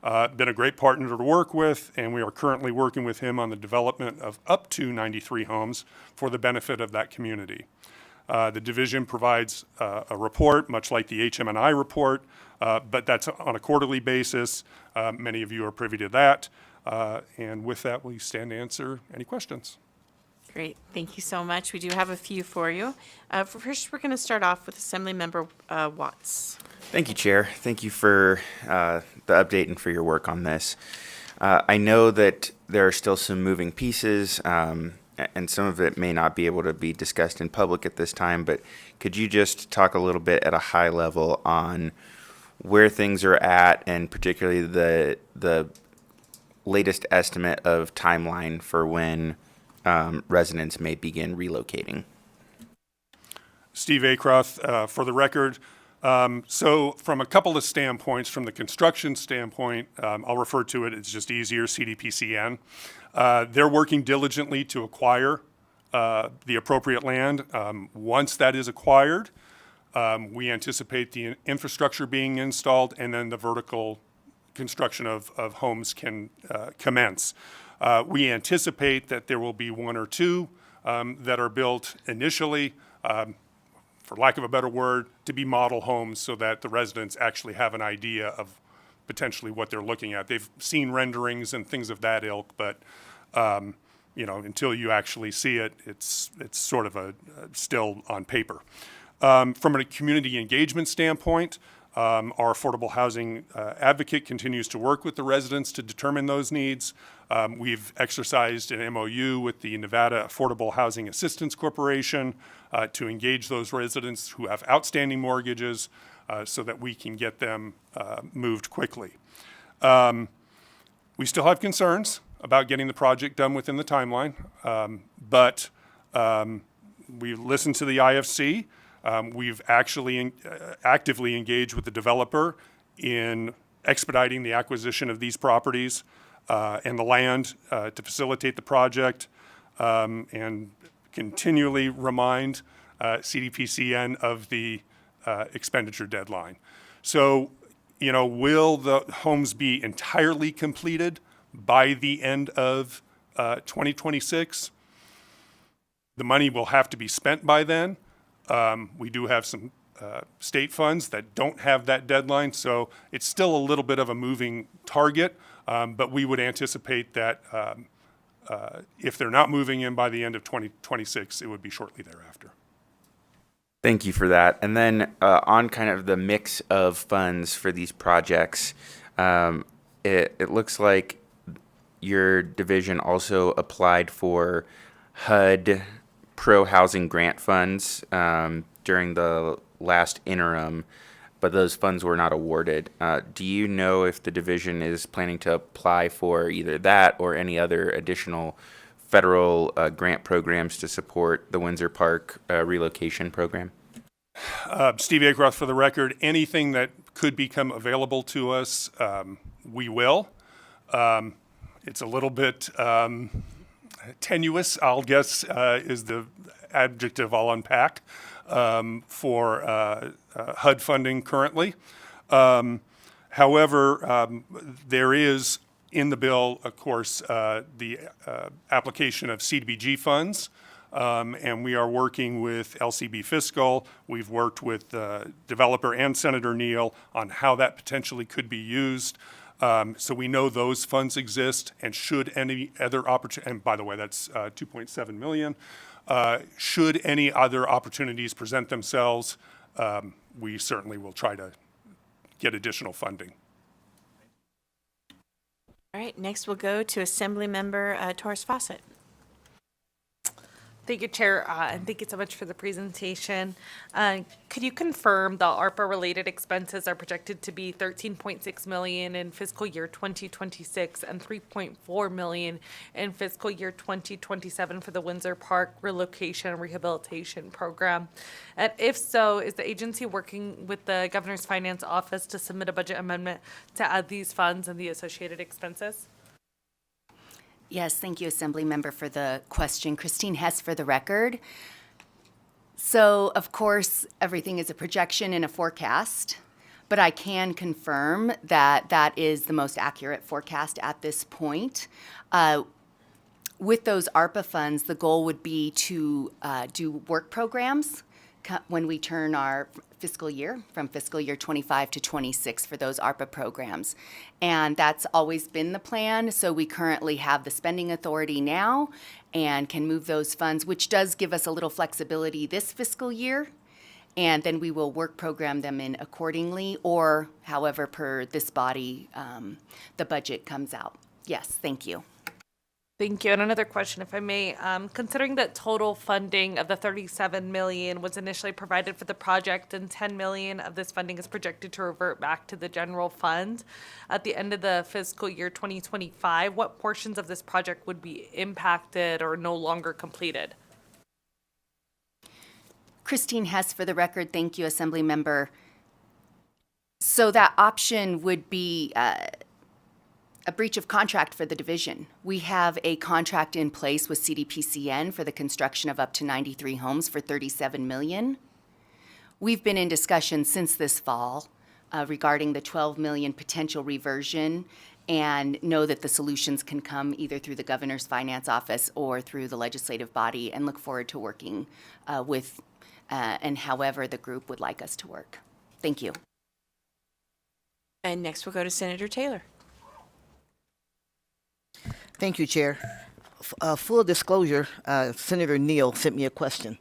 Been a great partner to work with, and we are currently working with him on the development of up to 93 homes for the benefit of that community. The division provides a report, much like the HM&I report, but that's on a quarterly basis. Many of you are privy to that. And with that, we stand to answer any questions. Great, thank you so much. We do have a few for you. First, we're going to start off with Assemblymember Watts. Thank you, Chair. Thank you for the update and for your work on this. I know that there are still some moving pieces, and some of it may not be able to be discussed in public at this time, but could you just talk a little bit at a high level on where things are at, and particularly the latest estimate of timeline for when residents may begin relocating? Steve Acroft, for the record. So from a couple of standpoints, from the construction standpoint, I'll refer to it, it's just easier, CDPCN. They're working diligently to acquire the appropriate land. Once that is acquired, we anticipate the infrastructure being installed, and then the vertical construction of homes can commence. We anticipate that there will be one or two that are built initially, for lack of a better word, to be model homes so that the residents actually have an idea of potentially what they're looking at. They've seen renderings and things of that ilk, but until you actually see it, it's sort of still on paper. From a community engagement standpoint, our affordable housing advocate continues to work with the residents to determine those needs. We've exercised an MOU with the Nevada Affordable Housing Assistance Corporation to engage those residents who have outstanding mortgages so that we can get them moved quickly. We still have concerns about getting the project done within the timeline, but we listened to the IFC. We've actually actively engaged with the developer in expediting the acquisition of these properties and the land to facilitate the project, and continually remind CDPCN of the expenditure deadline. So, will the homes be entirely completed by the end of 2026? The money will have to be spent by then. We do have some state funds that don't have that deadline, so it's still a little bit of a moving target, but we would anticipate that if they're not moving in by the end of 2026, it would be shortly thereafter. Thank you for that. And then on kind of the mix of funds for these projects, it looks like your division also applied for HUD pro-housing grant funds during the last interim, but those funds were not awarded. Do you know if the division is planning to apply for either that or any other additional federal grant programs to support the Windsor Park relocation program? Steve Acroft, for the record, anything that could become available to us, we will. It's a little bit tenuous, I'll guess, is the adjective I'll unpack for HUD funding currently. However, there is in the bill, of course, the application of CDBG funds, and we are working with LCB Fiscal. We've worked with the developer and Senator Neal on how that potentially could be used. So we know those funds exist, and should any other opportunity, and by the way, that's $2.7 million. Should any other opportunities present themselves, we certainly will try to get additional funding. All right, next we'll go to Assemblymember Torres Fawcett. Thank you, Chair, and thank you so much for the presentation. Could you confirm the ARPA-related expenses are projected to be $13.6 million in fiscal year 2026 and $3.4 million in fiscal year 2027 for the Windsor Park Relocation and Rehabilitation Program? And if so, is the agency working with the Governor's Finance Office to submit a budget amendment to add these funds and the associated expenses? Yes, thank you, Assembly Member, for the question. Christine Hess for the record. So, of course, everything is a projection and a forecast, but I can confirm that that is the most accurate forecast at this point. With those ARPA funds, the goal would be to do work programs when we turn our fiscal year from fiscal year 25 to 26 for those ARPA programs. And that's always been the plan. So we currently have the spending authority now and can move those funds, which does give us a little flexibility this fiscal year. And then we will work program them in accordingly, or however per this body the budget comes out. Yes, thank you. Thank you. And another question, if I may. Considering that total funding of the $37 million was initially provided for the project and $10 million of this funding is projected to revert back to the general fund at the end of the fiscal year 2025, what portions of this project would be impacted or no longer completed? Christine Hess for the record. Thank you, Assembly Member. So that option would be a breach of contract for the division. We have a contract in place with CDPCN for the construction of up to 93 homes for $37 million. We've been in discussion since this fall regarding the $12 million potential reversion and know that the solutions can come either through the Governor's Finance Office or through the legislative body, and look forward to working with and however the group would like us to work. Thank you. And next we'll go to Senator Taylor. Thank you, Chair. Full disclosure, Senator Neal sent me a question.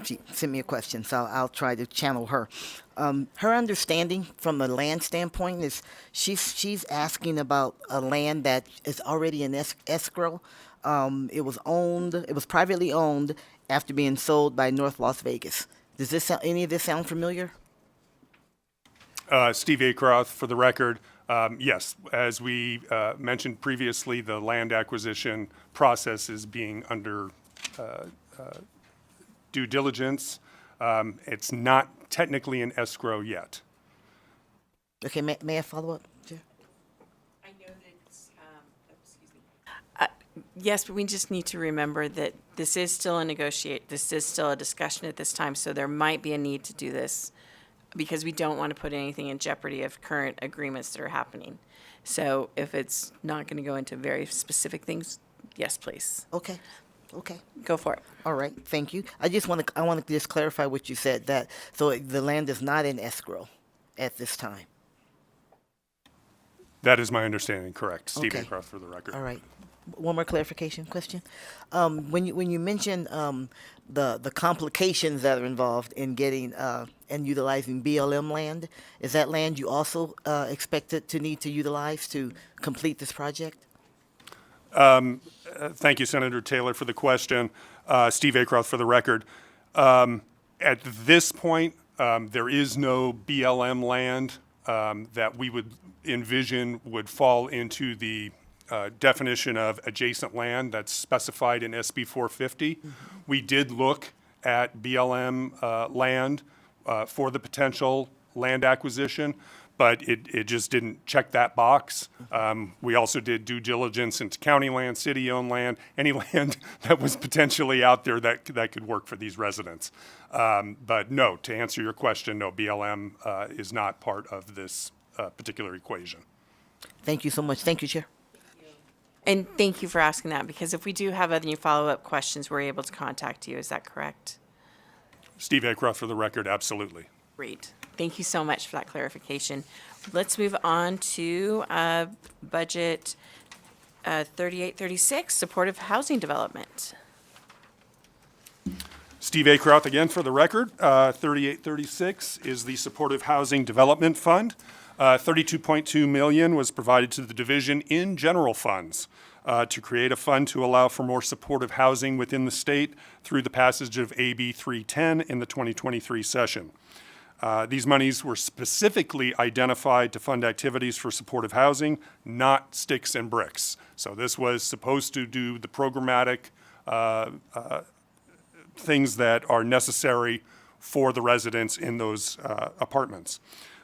She sent me a question, so I'll try to channel her. Her understanding from the land standpoint is she's asking about a land that is already in escrow. It was privately owned after being sold by North Las Vegas. Does any of this sound familiar? Steve Acroft, for the record. Yes, as we mentioned previously, the land acquisition process is being under due diligence. It's not technically in escrow yet. Okay, may I follow up, Chair? I know that, yes, but we just need to remember that this is still this is still a discussion at this time, so there might be a need to do this, because we don't want to put anything in jeopardy of current agreements that are happening. So if it's not going to go into very specific things, yes, please. Okay. Go for it. All right, thank you. I want to just clarify what you said, that so the land is not in escrow at this time. That is my understanding, correct. Steve Okay. Acroft, for the record. All right. One more clarification question. When you mentioned the complications that are involved in getting and utilizing BLM land, is that land you also expected to need to utilize to complete this project? Thank you, Senator Taylor, for the question. Steve Acroft, for the record. At this point, there is no BLM land that we would envision would fall into the definition of adjacent land that's specified in SB 450. We did look at BLM land for the potential land acquisition, but it just didn't check that box. We also did due diligence into county land, city-owned land, any land that was potentially out there that could work for these residents. But no, to answer your question, no, BLM is not part of this particular equation. Thank you so much. Thank you, Chair. And thank you for asking that, because if we do have any follow-up questions, we're able to contact you. Is that correct? Steve Acroft, for the record, absolutely. Great. Thank you so much for that clarification. Let's move on to Budget 3836, Supportive Housing Development. Steve Acroft again for the record. 3836 is the Supportive Housing Development Fund. $32.2 million was provided to the division in general funds to create a fund to allow for more supportive housing within the state through the passage of AB 310 in the 2023 session. These monies were specifically identified to fund activities for supportive housing, not sticks and bricks. So this was supposed to do the programmatic things that are necessary for the residents in those apartments.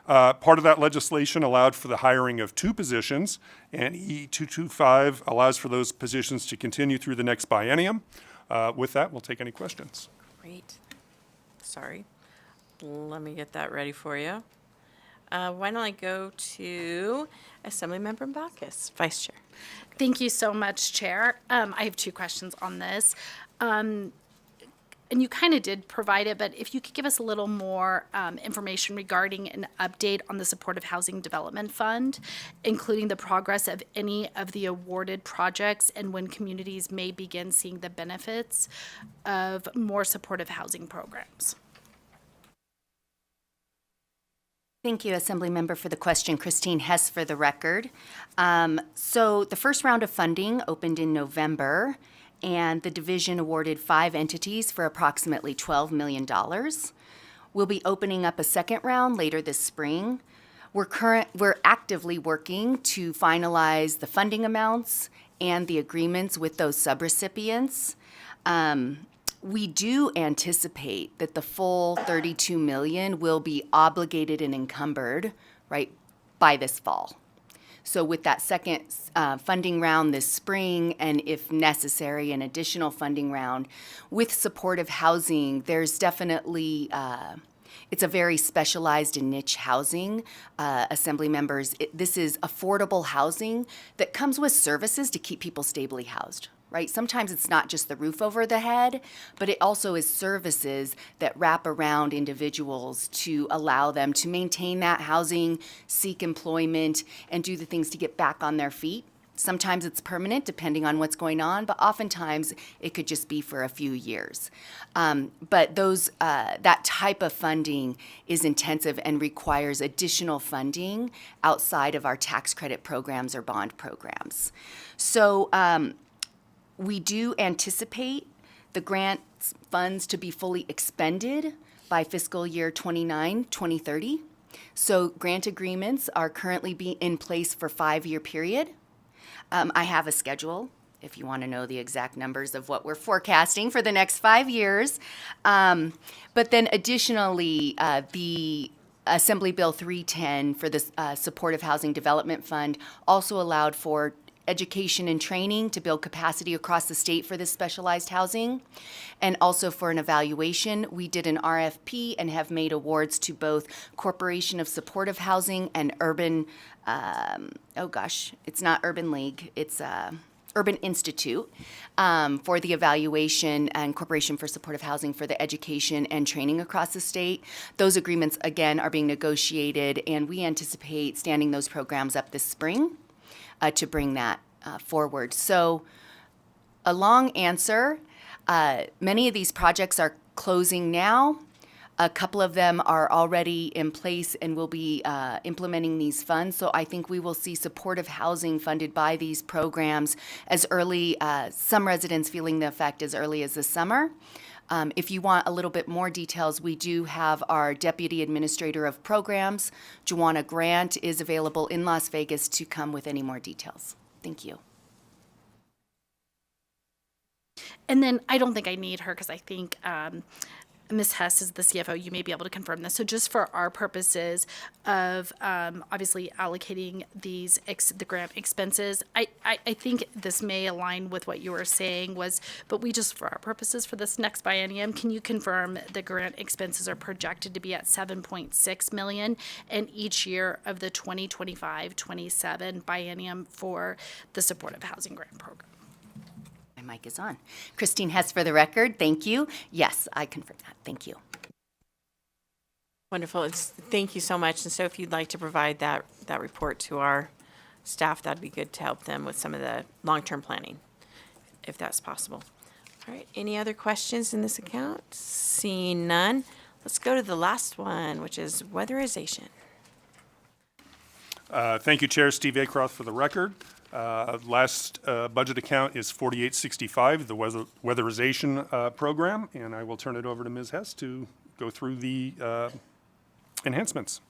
Part of that legislation allowed for the hiring of 2 positions, and E225 allows for those positions to continue through the next biennium. With that, we'll take any questions. Great. Sorry. Let me get that ready for you. Why don't I go to Assemblymember Bacchus, Vice Chair. Thank you so much, Chair. I have 2 questions on this. And you kind of did provide it, but if you could give us a little more information regarding an update on the Supportive Housing Development Fund, including the progress of any of the awarded projects and when communities may begin seeing the benefits of more supportive housing programs. Thank you, Assemblymember, for the question. Christine Hess for the record. So the first round of funding opened in November, and the division awarded 5 entities for approximately $12 million. We'll be opening up a second round later this spring. We're actively working to finalize the funding amounts and the agreements with those subrecipients. We do anticipate that the full $32 million will be obligated and encumbered, right, by this fall. So with that second funding round this spring, and if necessary, an additional funding round with supportive housing, there's definitely, it's a very specialized and niche housing. Assembly members, this is affordable housing that comes with services to keep people stably housed. Right? Sometimes it's not just the roof over the head, but it also is services that wrap around individuals to allow them to maintain that housing, seek employment, and do the things to get back on their feet. Sometimes it's permanent, depending on what's going on, but oftentimes it could just be for a few years. But that type of funding is intensive and requires additional funding outside of our tax credit programs or bond programs. So, we do anticipate the grant funds to be fully expended by fiscal year 2030. So grant agreements are currently in place for 5-year period. I have a schedule if you want to know the exact numbers of what we're forecasting for the next 5 years. But then additionally, the Assembly Bill 310 for the Supportive Housing Development Fund also allowed for education and training to build capacity across the state for this specialized housing, and also for an evaluation. We did an RFP and have made awards to both Corporation of Supportive Housing and Urban, it's not Urban League, it's Urban Institute for the evaluation, and Corporation for Supportive Housing for the education and training across the state. Those agreements, again, are being negotiated, and we anticipate standing those programs up this spring to bring that forward. So a long answer. Many of these projects are closing now. A couple of them are already in place and will be implementing these funds. So I think we will see supportive housing funded by these programs as early, some residents feeling the effect as early as the summer. If you want a little bit more details, we do have our Deputy Administrator of Programs, Joanna Grant, is available in Las Vegas to come with any more details. Thank you. And then I don't think I need her because I think Ms. Hess is the CFO. You may be able to confirm this. So just for our purposes of obviously allocating the grant expenses, I think this may align with what you were saying but we just, for our purposes for this next biennium, can you confirm the grant expenses are projected to be at $7.6 million in each year of the 2025-27 biennium for the Supportive Housing Grant Program? My mic is on. Christine Hess for the record. Thank you. Yes, I confirm that. Thank you. Wonderful. Thank you so much. And so if you'd like to provide that report to our staff, that'd be good to help them with some of the long-term planning, if that's possible. All right. Any other questions in this account? Seeing none, let's go to the last one, which is weatherization. Thank you, Chair. Steve Acroft for the record. Last budget account is 4865, the weatherization program, and I will turn it over to Ms. Hess to go through the enhancements.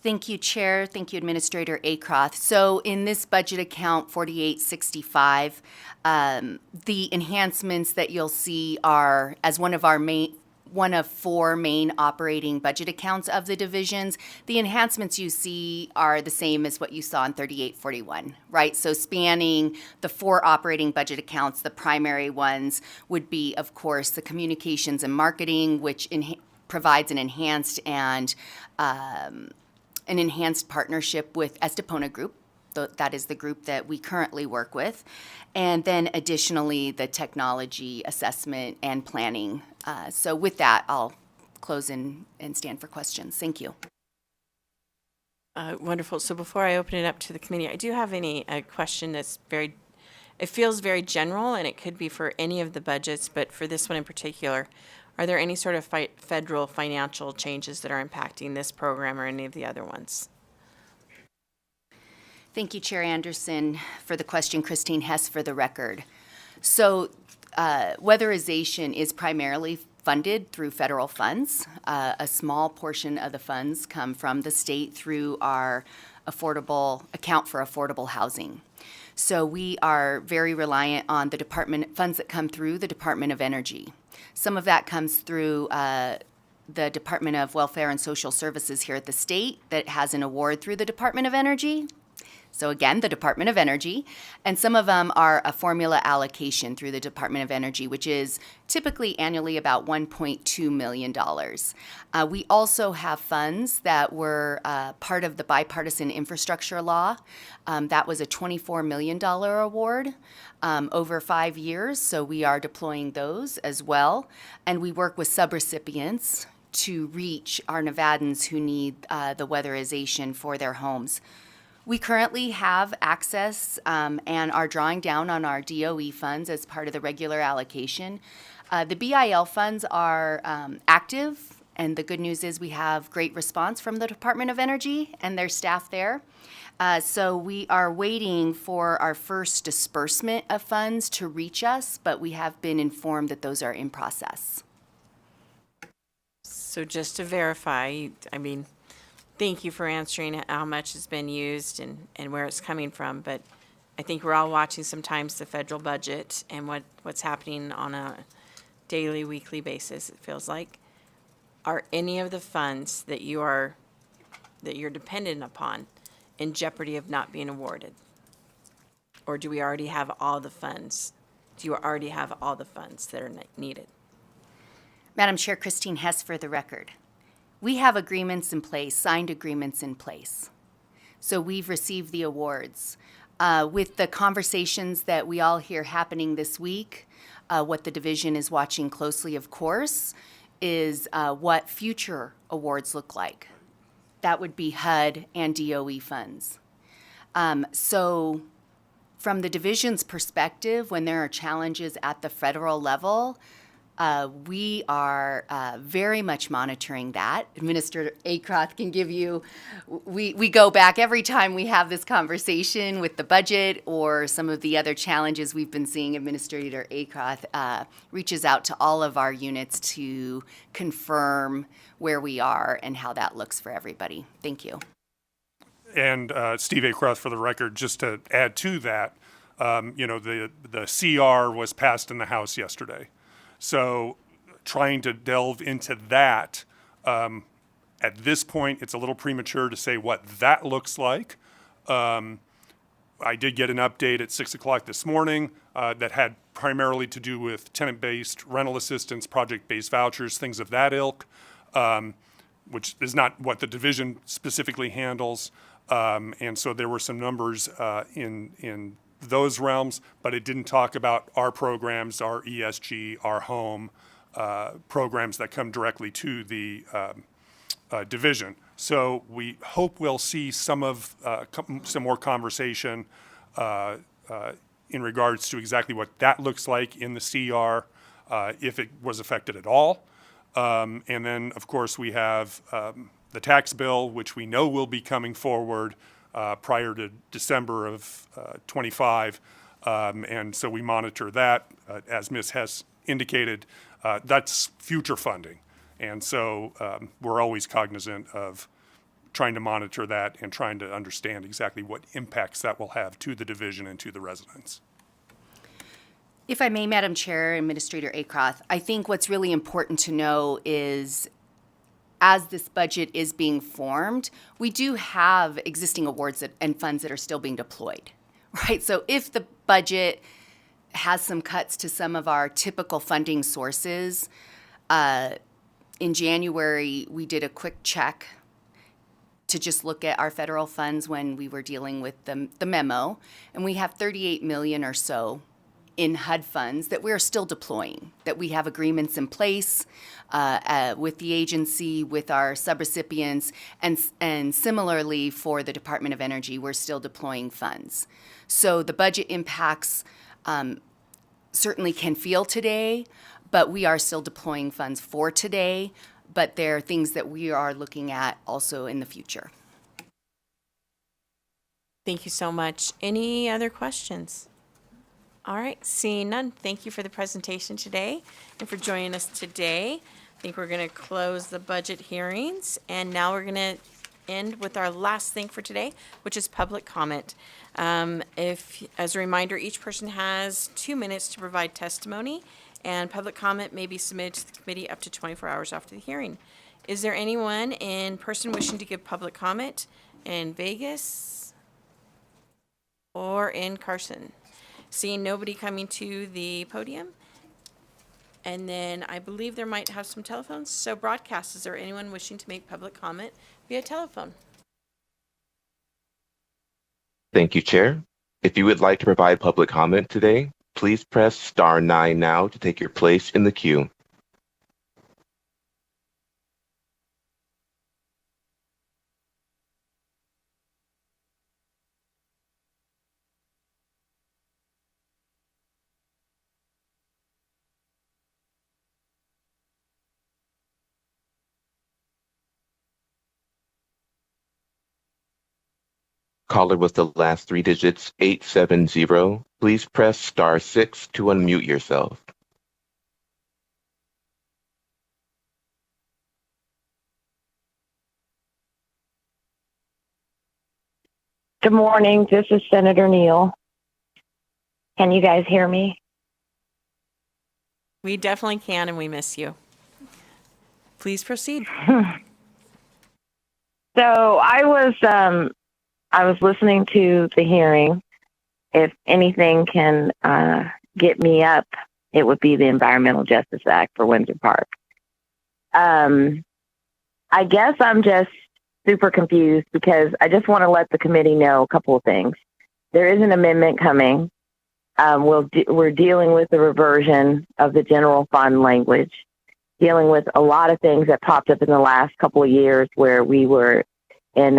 Thank you, Chair. Thank you, Administrator Acroft. So in this budget account, 4865, the enhancements that you'll see are as one of four main operating budget accounts of the divisions. The enhancements you see are the same as what you saw in 3841, right? So spanning the four operating budget accounts, the primary ones would be, of course, the communications and marketing, which provides an enhanced partnership with Estepona Group. That is the group that we currently work with. And then additionally, the technology assessment and planning. So with that, I'll close and stand for questions. Thank you. Wonderful. So before I open it up to the committee, I do have a question that's it feels very general, and it could be for any of the budgets, but for this one in particular, are there any sort of federal financial changes that are impacting this program or any of the other ones? Thank you, Chair Anderson, for the question. Christine Hess for the record. So weatherization is primarily funded through federal funds. A small portion of the funds come from the state through our account for affordable housing. So we are very reliant on the funds that come through the Department of Energy. Some of that comes through the Department of Welfare and Social Services here at the state that has an award through the Department of Energy. So again, the Department of Energy. And some of them are a formula allocation through the Department of Energy, which is typically annually about $1.2 million. We also have funds that were part of the bipartisan infrastructure law. That was a $24 million award over 5 years, so we are deploying those as well. And we work with subrecipients to reach our Nevadans who need the weatherization for their homes. We currently have access and are drawing down on our DOE funds as part of the regular allocation. The BIL funds are active, and the good news is we have great response from the Department of Energy and their staff there. So we are waiting for our first disbursement of funds to reach us, but we have been informed that those are in process. So just to verify, thank you for answering how much has been used and where it's coming from, but I think we're all watching sometimes the federal budget and what's happening on a daily, weekly basis, it feels like. Are any of the funds that you're dependent upon in jeopardy of not being awarded? Or do we already have all the funds? Do you already have all the funds that are needed? Madam Chair, Christine Hess for the record. We have agreements in place, signed agreements in place. So we've received the awards. With the conversations that we all hear happening this week, what the division is watching closely, of course, is what future awards look like. That would be HUD and DOE funds. So from the division's perspective, when there are challenges at the federal level, we are very much monitoring that. Administrator Acroft can give you, we go back every time we have this conversation with the budget or some of the other challenges we've been seeing. Administrator Acroft reaches out to all of our units to confirm where we are and how that looks for everybody. Thank you. And Steve Acroft for the record, just to add to that, the CR was passed in the House yesterday. So trying to delve into that, at this point, it's a little premature to say what that looks like. I did get an update at 6 o'clock this morning that had primarily to do with tenant-based rental assistance, project-based vouchers, things of that ilk, which is not what the division specifically handles. And so there were some numbers in those realms, but it didn't talk about our programs, our ESG, our home programs that come directly to the division. So we hope we'll see some more conversation in regards to exactly what that looks like in the CR, if it was affected at all. And then, of course, we have the tax bill, which we know will be coming forward prior to December of 25. And so we monitor that. As Ms. Hess indicated, that's future funding. And so we're always cognizant of trying to monitor that and trying to understand exactly what impacts that will have to the division and to the residents. If I may, Madam Chair, Administrator Acroth, I think what's really important to know is as this budget is being formed, we do have existing awards and funds that are still being deployed, right? So if the budget has some cuts to some of our typical funding sources, in January, we did a quick check to just look at our federal funds when we were dealing with the memo, and we have 38 million or so in HUD funds that we're still deploying, that we have agreements in place with the agency, with our subrecipients, and similarly for the Department of Energy, we're still deploying funds. So the budget impacts certainly can feel today, but we are still deploying funds for today, but there are things that we are looking at also in the future. Thank you so much. Any other questions? All right, seeing none, thank you for the presentation today and for joining us today. I think we're going to close the budget hearings, and now we're going to end with our last thing for today, which is public comment. As a reminder, each person has 2 minutes to provide testimony, and public comment may be submitted to the committee up to 24 hours after the hearing. Is there anyone in person wishing to give public comment in Vegas or in Carson? Seeing nobody coming to the podium. And then I believe there might have some telephones. So broadcast, is there anyone wishing to make public comment via telephone? Thank you, Chair. If you would like to provide public comment today, please press star 9 now to take your place in the queue. Caller with the last 3 digits, 870. Please press star 6 to unmute yourself. Good morning. This is Senator Neal. Can you guys hear me? We definitely can, and we miss you. Please proceed. So I was listening to the hearing. If anything can get me up, it would be the Environmental Justice Act for Windsor Park. I guess I'm just super confused because I just want to let the committee know a couple of things. There is an amendment coming. We're dealing with the reversion of the general fund language, dealing with a lot of things that popped up in the last couple of years where we were in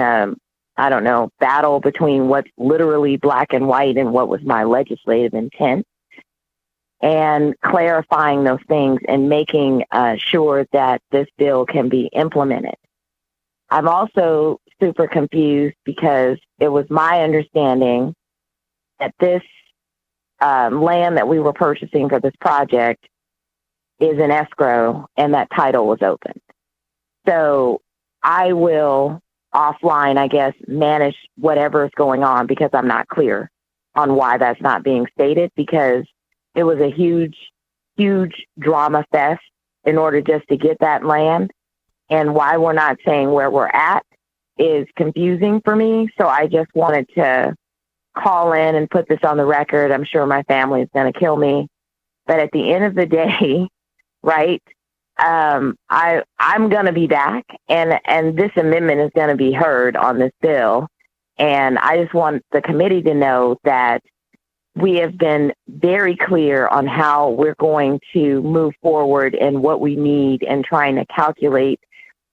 battle between what's literally black and white and what was my legislative intent, and clarifying those things and making sure that this bill can be implemented. I'm also super confused because it was my understanding that this land that we were purchasing for this project is in escrow and that title was open. So I will offline, I guess, manage whatever is going on because I'm not clear on why that's not being stated, because it was a huge, huge drama fest in order just to get that land. And why we're not saying where we're at is confusing for me. So I just wanted to call in and put this on the record. I'm sure my family is going to kill me. But at the end of the day, right, I'm going to be back, and this amendment is going to be heard on this bill. And I just want the committee to know that we have been very clear on how we're going to move forward and what we need, and trying to calculate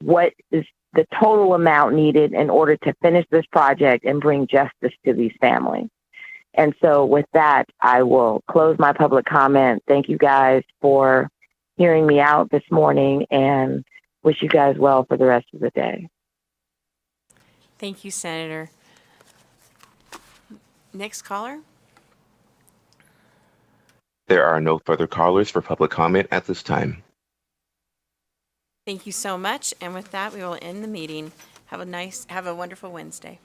what is the total amount needed in order to finish this project and bring justice to these families. And so with that, I will close my public comment. Thank you guys for hearing me out this morning, and wish you guys well for the rest of the day. Thank you, Senator. Next caller. There are no further callers for public comment at this time. Thank you so much. And with that, we will end the meeting. Have a wonderful Wednesday.